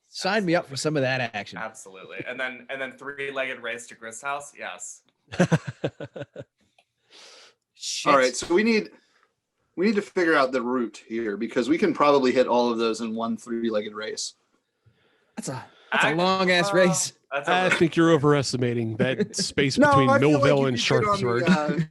Sign me up for some of that action. Absolutely. And then 3-legged race to Grist house. Yes. Shit. All right, so we need to figure out the route here because we can probably hit all of those in one 3-legged race. That's a long ass race. That's I a think you're overestimating that space No, between I feel like Millville if and you get on the, Sharpsburg.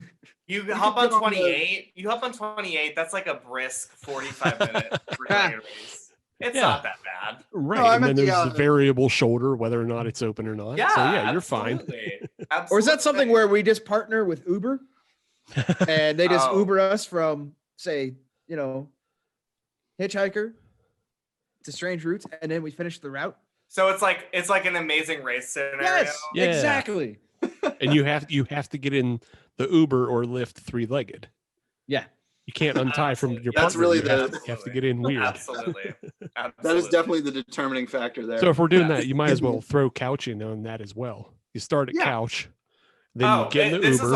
You can hop on get on the- 28. You hop on 28. That's like a brisk 45-minute 3-legged race. It's Yeah. not that bad. Right, No, I and then meant there's the, the variable shoulder, whether or not it's open or not. Yeah. So yeah, you're fine. absolutely. Or is that something Absolutely. where we just partner with Uber and they just Oh. Uber us from, say, Hitchhiker to Strange Roots, and then we finish the route? So it's like an amazing race scenario. Yes, Yeah. exactly. And you have to get in the Uber or Lyft 3-legged. Yeah. You can't untie from your That's partner. really you have, the- you have to get in weird. Absolutely. that Absolutely. is definitely the determining factor there. So if we're doing Yes. that, you might as well throw couch in on that as well. You start at Yeah. couch, then you get in the this Uber.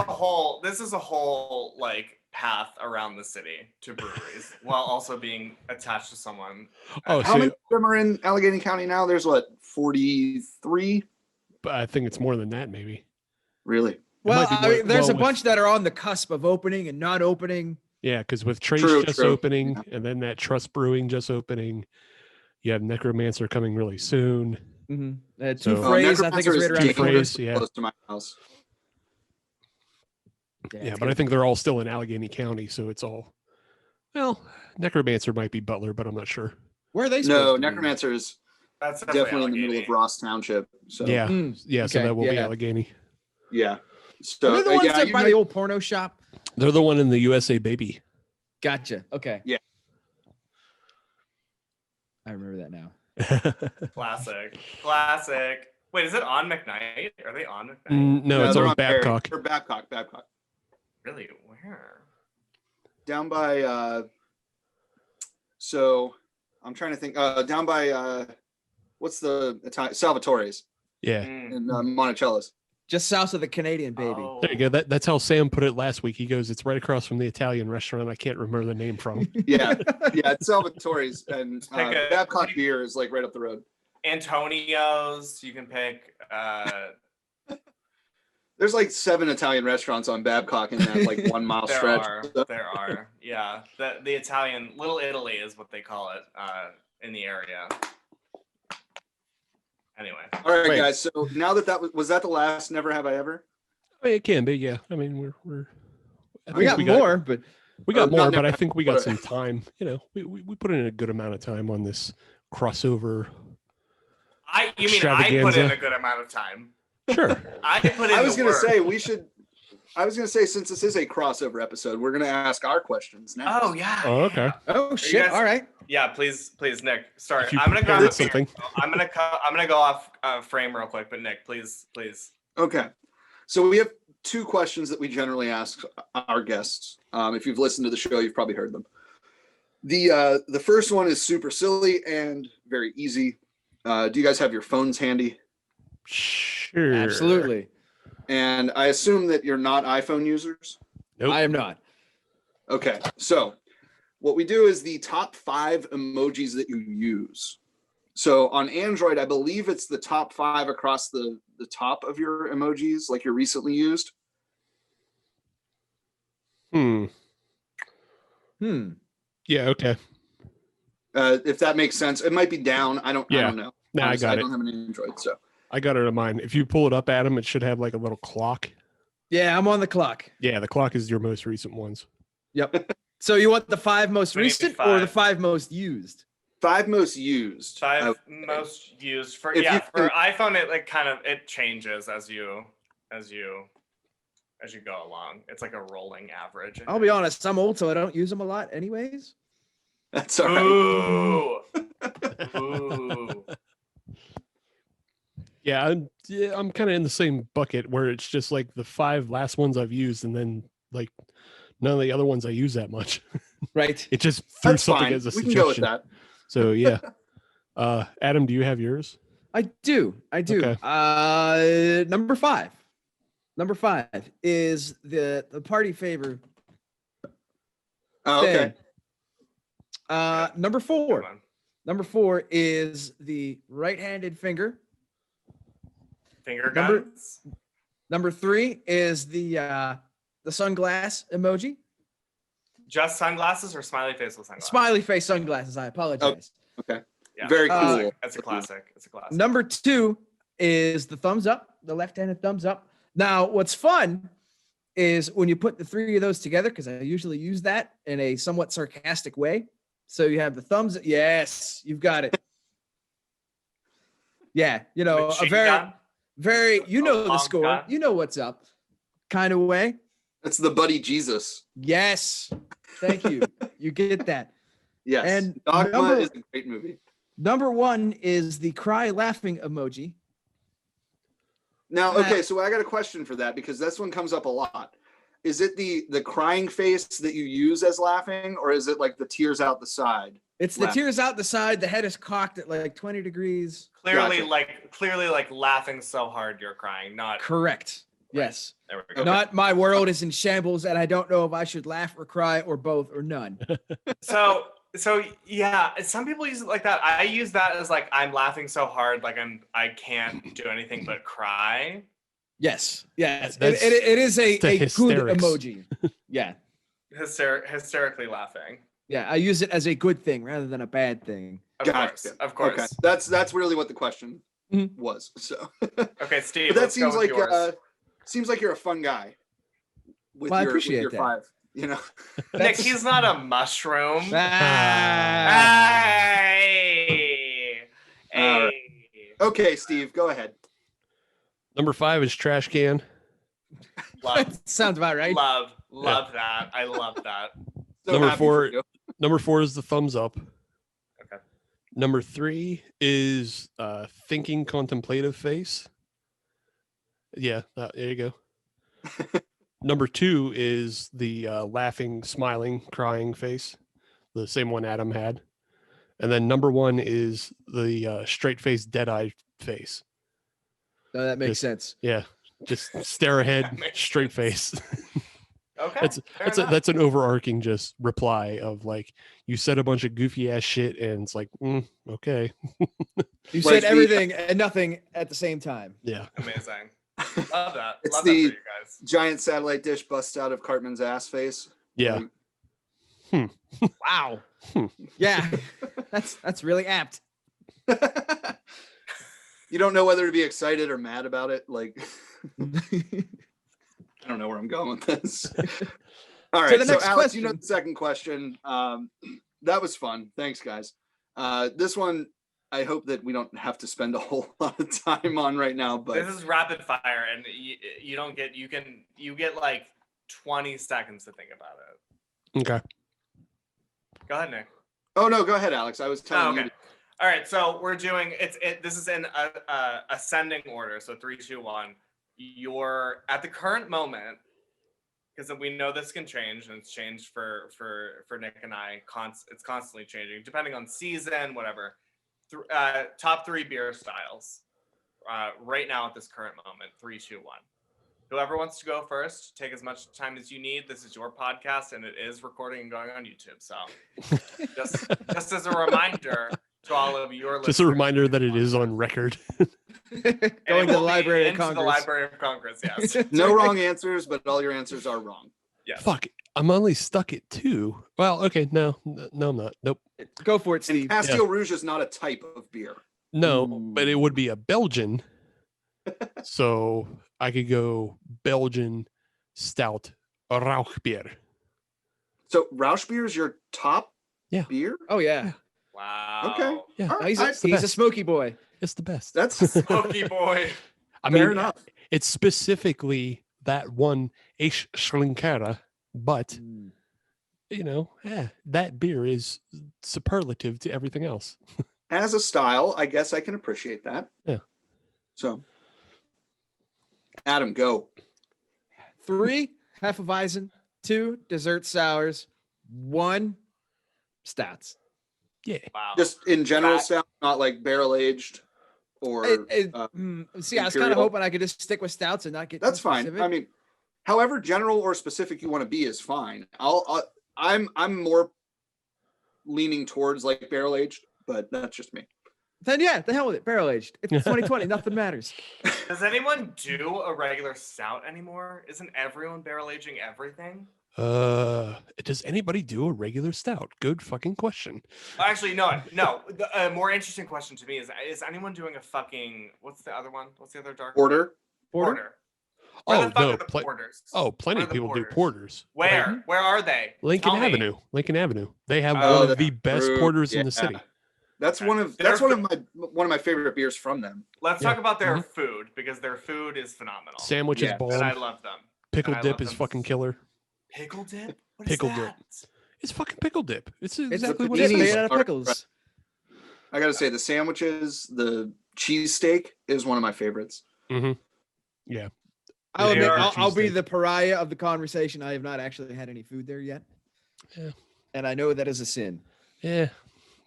This is a whole like path around the city to breweries while also being attached to someone. Oh, How so many of them are in Allegheny County now? There's what, 43? I think it's more than that, maybe. Really? Well, might be I more- mean, there's well, a with- bunch that are on the cusp of opening and not opening. Yeah, because with Trace True, just true. opening, Yeah. and then that Trust Brewing just opening, you have Necromancer coming really soon. Two So- Phrase, I think, is right around the Two corner. Phrase, yeah. Close to my house. Yeah, it's but I good. think they're all still in Allegheny County, so it's all. Well, Necromancer might be Butler, but I'm not sure. Where are they? No, supposed to be? Necromancer is That's definitely in the middle of Ross Township. So Yeah, Mm, yeah. So okay, that will be yeah. Allegheny. yeah. Are So they the ones yeah, that you by might- the old porno shop? They're the one in the USA Baby. Gotcha. Okay. Yeah. I remember that now. Classic. Wait, is it on McKnight? Are they on McKnight? No, it's they're on Perry. Babcock. Or Babcock. Really? Where? Down by So I'm trying to think. Down by what's the Italian Salvatore's Yeah. in Monticello's. Just south of the Canadian, baby. Oh. There you go. That's how Sam put it last week. He goes, it's right across from the Italian restaurant I can't remember the name from. Yeah, it's Salvatore's, and Pick a- Babcock beer is like right up the road. Antonio's, you can pick. There's like 7 Italian restaurants on Babcock in that like 1 mile There stretch. are. Yeah. The Italian, Little Italy is what they call it in the area. Anyway. All right, Wait. guys. So now that was that the last Never Have I Ever? I mean, it can be, yeah. I mean, we're I We think got more, but We got not more, but never- I think we got some time. You know, we put in a good amount of time on this crossover. You mean I put in Extravaganza. a good amount of time? Sure. I put in I was the going to work. say we should. I was going to say since this is a crossover episode, we're going to ask our questions now. Oh yeah. Oh, okay. oh shit! guys- All right. Yeah, please, Nick. Start. If you I'm gonna go. prepared something. I'm gonna go off frame real quick, but Nick, please. Okay. So we have 2 questions that we generally ask our guests. If you've listened to the show, you've probably heard them. The first one is super silly and very easy. Do you guys have your phones handy? Sure. Absolutely. And I assume that you're not iPhone users. Nope. I am not. Okay. So what we do is the top 5 emojis that you use. So on Android, I believe it's the top 5 across the top of your emojis, like you're recently used. Hmm. Yeah, okay. If that makes sense, it might be down. I don't know. Nah, I Honestly, got I it. don't have an Android, so I got it on mine. If you pull it up, Adam, it should have like a little clock. Yeah, I'm on the clock. Yeah, the clock is your most recent ones. Yep. So you want the 5 most We need recent 5. or the 5 most used? 5 most used. 5 most used for If you for iPhone. It like kind of it changes as you go along. It's like a rolling average. I'll be honest. I'm old, so I don't use them a lot, anyways. That's all right. Ooh. Ooh. Yeah, I'm kind of in the same bucket where it's just like the 5 last ones I've used, and then like none of the other ones I use that much. Right. It just threw That's something fine. as a We suggestion. can go with that. So yeah. Adam, do you have yours? I do. Okay. Number 5. Number 5 is the party favor Oh, thing. okay. Number Good 4. one. Number 4 is the right-handed finger. Finger Number- guns. Number 3 is the sunglass emoji. Just sunglasses or smiley face with sunglasses? Smiley face sunglasses. I apologize. Okay. Yeah. Very Uh, cool. That's a classic. It's a classic. Number 2 is the thumbs up, the left-handed thumbs up. Now, what's fun is when you put the 3 of those together, because I usually use that in a somewhat sarcastic way. So you have the thumbs. Yes, you've got it. Yeah, you know, a Machine very, gun? very, you know the long score, gun? you know what's up, kind of way. That's the buddy Jesus. Yes, thank you. You get that. Yes. And Dogma number- is a great movie. Number 1 is the cry laughing emoji. Now, okay, so I got a question for that because this one comes up a lot. Is it the crying face that you use as laughing, or is it like the tears out the side? It's the Laugh. tears out the side. The head is cocked at like 20 degrees. Clearly, Gotcha. like laughing so hard you're crying. Not Correct. Yes. there we go. Okay. Not my world is in shambles and I don't know if I should laugh or cry or both or none. So yeah, some people use it like that. I use that as like I'm laughing so hard, like I can't do anything but cry. Yes. Yes. That's It is a the good hysterics. emoji. Yeah. Hysterically laughing. Yeah. I use it as a good thing rather than a bad thing. Of course. Okay, that's really what the question Mhm. was. So, Okay, Steve. but that let's go seems with like yours. seems like you're a fun guy. With Well, I your, appreciate with your that. 5, you know. Nick, he's not a mushroom. Ah. Hey. All right. Hey. Okay, Steve, go ahead. Number 5 is trash can. Love, Sounds about right. love that. I love that. So Number happy for 4 you. Number 4 is the thumbs up. Okay. Number 3 is thinking contemplative face. Yeah, there you go. Number 2 is the laughing, smiling, crying face. The same one Adam had. And then number 1 is the straight face, dead eye face. No, that makes Just- sense. Yeah, just stare ahead, makes straight face. Okay. That's an overarching just reply of like, you said a bunch of goofy ass shit, and it's like, okay, You Like said everything and nothing at the same time. yeah. Amazing. Love that. It's Love that the- for you guys. Giant satellite dish busts out of Cartman's ass face. Yeah. Wow. Hmm. Yeah, that's really apt. You don't know whether to be excited or mad about it. Like, I don't know where I'm going with this. All right, the so next Alex, you know question. the second question. That was fun. Thanks, guys. This one, I hope that we don't have to spend a whole lot of time on right now. But This is rapid fire, and you don't get. You get like 20 seconds to think about it. Okay. Go ahead, Nick. oh no, go ahead, Alex. I was telling Okay. you. All right. So we're doing this is in ascending order. So 3, 2, 1. You're at the current moment, because we know this can change, and it's changed for Nick and I. It's constantly changing depending on season, whatever. Top 3 beer styles right now at this current moment. 3, 2, 1. Whoever wants to go first, take as much time as you need. This is your podcast, and it is recording and going on YouTube. So, just as a reminder to all of your listeners, Just a reminder that it is on record. Going to the Library of into the Congress. Library of Congress. Yes. No wrong answers, but all your answers are wrong. Yes. Fuck. I'm only stuck at 2. Well, okay, no, I'm not. Nope. Go for it, And Steve. Castile Rouge is not a type of beer. No, but it would be a Belgian. So I could go Belgian stout Rauchbier. So Rausch beer is your top Yeah. beer? Oh yeah. Wow. Okay. Yeah. All Oh, right, he's a the best. smoky boy. It's the best. That's Smoky boy. I fair mean, enough. it's specifically that one Eich Schlinkera, but that beer is superlative to everything else. As a style, I guess I can appreciate that. Yeah. So, Adam, go. 3 Hefeweizen, 2 dessert sours, 1 stouts. Yeah. Wow. Just in general, That- sound, not like barrel aged or. See, I was kind of Imperial. hoping I could just stick with stouts and not get. That's too fine. specific. I mean, however general or specific you want to be is fine. I'm more leaning towards like barrel aged, but that's just me. Then yeah, the hell with it. Barrel aged. It's 2020. Nothing matters. Does anyone do a regular stout anymore? Isn't everyone barrel aging everything? Does anybody do a regular stout? Good fucking question. Actually, no. The more interesting question to me is anyone doing a fucking, what's the other one? What's the other dark? Order. Porter. Where Oh the fuck no, are the porters? plenty Where of are the people do porters? porters. Where? Where are they? Lincoln Tell me. Avenue. Lincoln Avenue. They have Oh, one of the best Brew, porters in yeah. the city. That's Okay. one of my favorite beers from them. Let's Yeah. talk about their food, because their food is phenomenal. Sandwich Yeah. is bomb. And I love them. Pickle and I dip love is them. fucking killer. Pickle dip? What is Pickle dip. that? It's fucking pickle dip. It's It's exactly a what dip it made is. out of pickles. I gotta say, the sandwiches, the cheese steak is one of my favorites. Mm-hmm. Yeah. I'll, They admit, are I'll be cheesesteak. the pariah of the conversation. I have not actually had any food there yet. Yeah. And I know that is a sin. Yeah.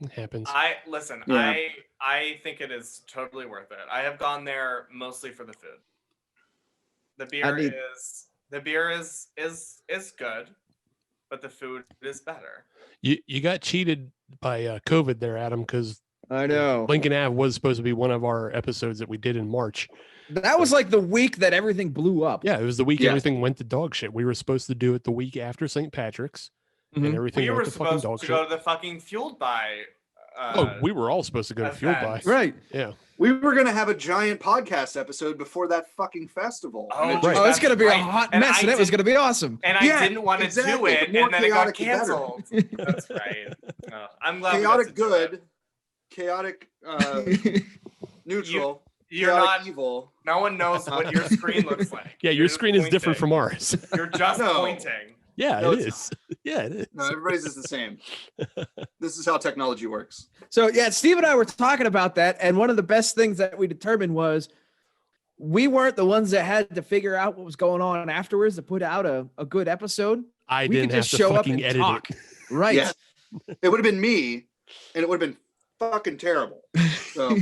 It happens. Listen, Yeah. I think it is totally worth it. I have gone there mostly for the food. The beer is good, but the food is better. You got cheated by COVID there, Adam, because I know. Lincoln Ave was supposed to be one of our episodes that we did in March. That was like the week that everything blew up. Yeah, it was the week Yeah. everything went to dog shit. We were supposed to do it the week after St. Patrick's, Mhm. and everything We went were to fucking supposed dog to shit. go to the fucking Fueled by. Oh, we were all supposed to go to Fueled by. event. Right. Yeah. We were gonna have a giant podcast episode before that fucking festival. and it Oh, just- Right. Oh, it's gonna be a Right. hot And mess, I and it was didn't- gonna be awesome. And Yeah, I didn't want to do exactly. it, The more and then it got chaotic, the better. canceled. That's right. Oh, I'm glad. we got chaotic to do it. good, chaotic neutral, You're chaotic not. evil. No one knows what your screen looks like. Yeah, You're your just screen is different from pointing. ours. You're just No. pointing. Yeah, No, it it's is. Yeah, it is. No, everybody's is the same. This is how technology works. So yeah, Steve and I were talking about that, and one of the best things that we determined was we weren't the ones that had to figure out what was going on afterwards to put out a good episode. I We didn't could have just to show up fucking and edit talk. it. Right. Yeah. It would have been me, and it would have been fucking terrible. So,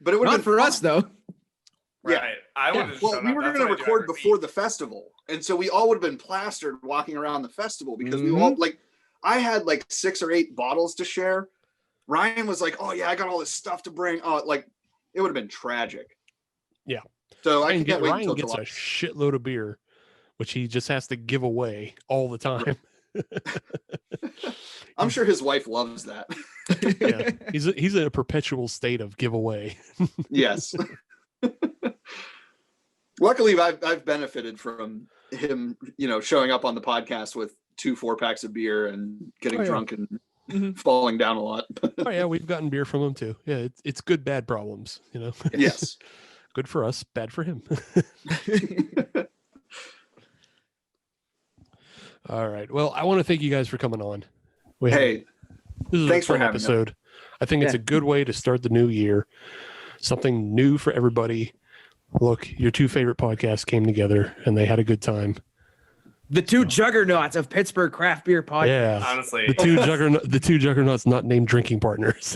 but it would have Not been for fun. us though. Right. Yeah. I would have Well, we were going to record before the festival, and so we all would have been plastered walking around the festival because we all like. I had like 6 or 8 bottles to share. Ryan was like, "Oh yeah, I got all this stuff to bring." Oh, like it would have been tragic. Yeah. So Ryan, I can't wait Ryan until gets a July. shitload of beer, which he just has to give away all the time. I'm sure his wife loves that. Yeah, he's in a perpetual state of giveaway. Yes. Luckily, I've benefited from him, showing up on the podcast with 2 4-packs of beer and getting drunk and falling down a lot. Oh yeah, we've gotten beer from him too. Yeah, it's good bad problems, Yes. Good for us, bad for him. All right. Well, I want to thank you guys for coming on. Hey, this is thanks a for fun having episode. I think it's a good way to start the new year. Something new for everybody. Look, your 2 favorite podcasts came together and they had a good time. The 2 juggernauts of Pittsburgh craft beer podcast. Yeah, Honestly, the two juggernauts not named drinking partners.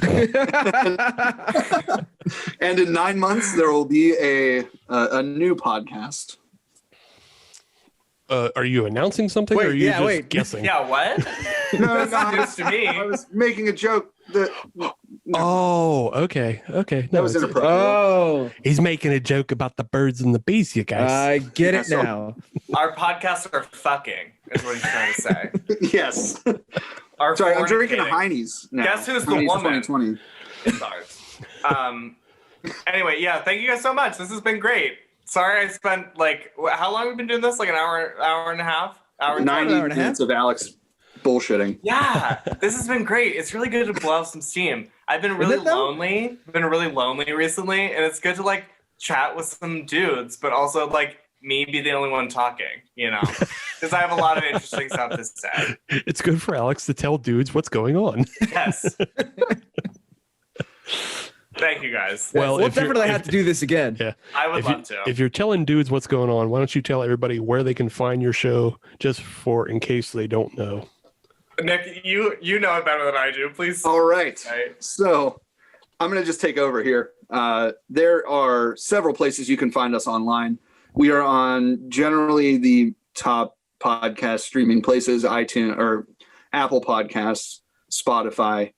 And in 9 months, there will be a new podcast. Are you announcing something, or are you just guessing? yeah, what? No, That's news to me. I was making a joke that Oh, okay. that No, was it's- inappropriate. Oh, he's making a joke about the birds and the bees, you guys. I get it so- now. Our podcasts are fucking, is what he's trying to say. Yes. Our Sorry, I'm drinking a fornicating. Heine's now. Guess who's the Heine's woman? 2020. It's ours. Anyway, yeah, thank you guys so much. This has been great. Sorry I spent how long have we been doing this? Like an hour and a half? Hour and 90 hour and a half? minutes of Alex bullshitting. Yeah, this has been great. It's really good to blow off some steam. I've been really it though? lonely. Been really lonely recently, and it's good to chat with some dudes, but also me be the only one talking, because I have a lot of interesting stuff to say. It's good for Alex to tell dudes what's going on. Yes. Thank you guys. Well, We'll if you're- definitely if- have to do this again. Yeah. I would love to. If you're telling dudes what's going on, why don't you tell everybody where they can find your show, just in case they don't know. Nick, you know it better than I do. Please. All right. Right. So I'm going to just take over here. There are several places you can find us online. We are on generally the top podcast streaming places, iTunes or Apple Podcasts, Spotify,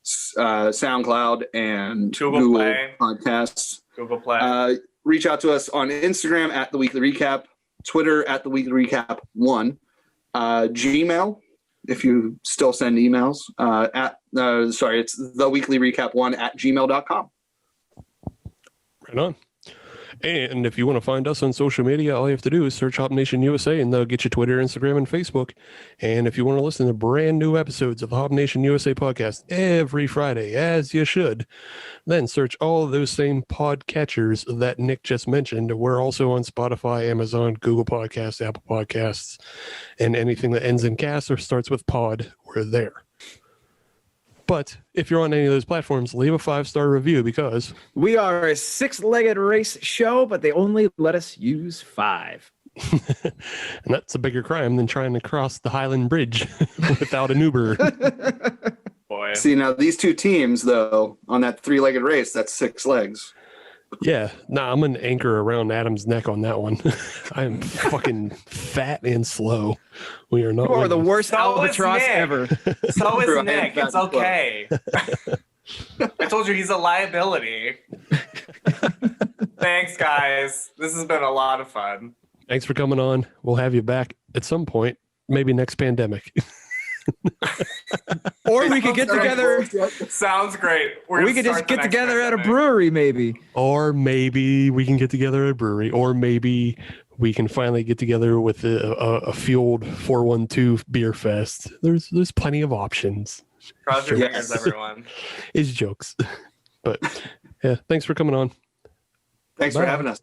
SoundCloud, and Google Google Play. Podcasts. Google Play. Reach out to us on Instagram at The Weekly Recap, Twitter at The Weekly Recap 1, Gmail, if you still send emails, it's theweeklyrecap1 at gmail.com. Right on. And if you want to find us on social media, all you have to do is search Hop Nation USA, and they'll get you Twitter, Instagram, and Facebook. And if you want to listen to brand new episodes of the Hop Nation USA podcast every Friday, as you should, then search all of those same podcatchers that Nick just mentioned. We're also on Spotify, Amazon, Google Podcasts, Apple Podcasts, and anything that ends in cast or starts with pod, we're there. But if you're on any of those platforms, leave a 5-star review, because We are a 6-legged race show, but they only let us use 5. and that's a bigger crime than trying to cross the Highland Bridge without an Uber. Boy. See, now these 2 teams, though, on that 3-legged race, that's 6 legs. Yeah, I'm an anchor around Adam's neck on that one. I'm fucking fat and slow. We are not. You are the winning. worst So is albatross Nick. ever. So is Right, Nick. that's It's okay. I told you he's a liability. Thanks, guys. This has been a lot of fun. Thanks for coming on. We'll have you back at some point, maybe next pandemic. Or we could get together. Sounds great. We could just get together at a brewery, maybe. Or maybe we can get together at a brewery. Or maybe we can finally get together with a fueled 412 beer fest. There's plenty of options. Cross your Yes. fingers, everyone. It's jokes. But yeah, thanks for coming on. Thanks for Bye. having us.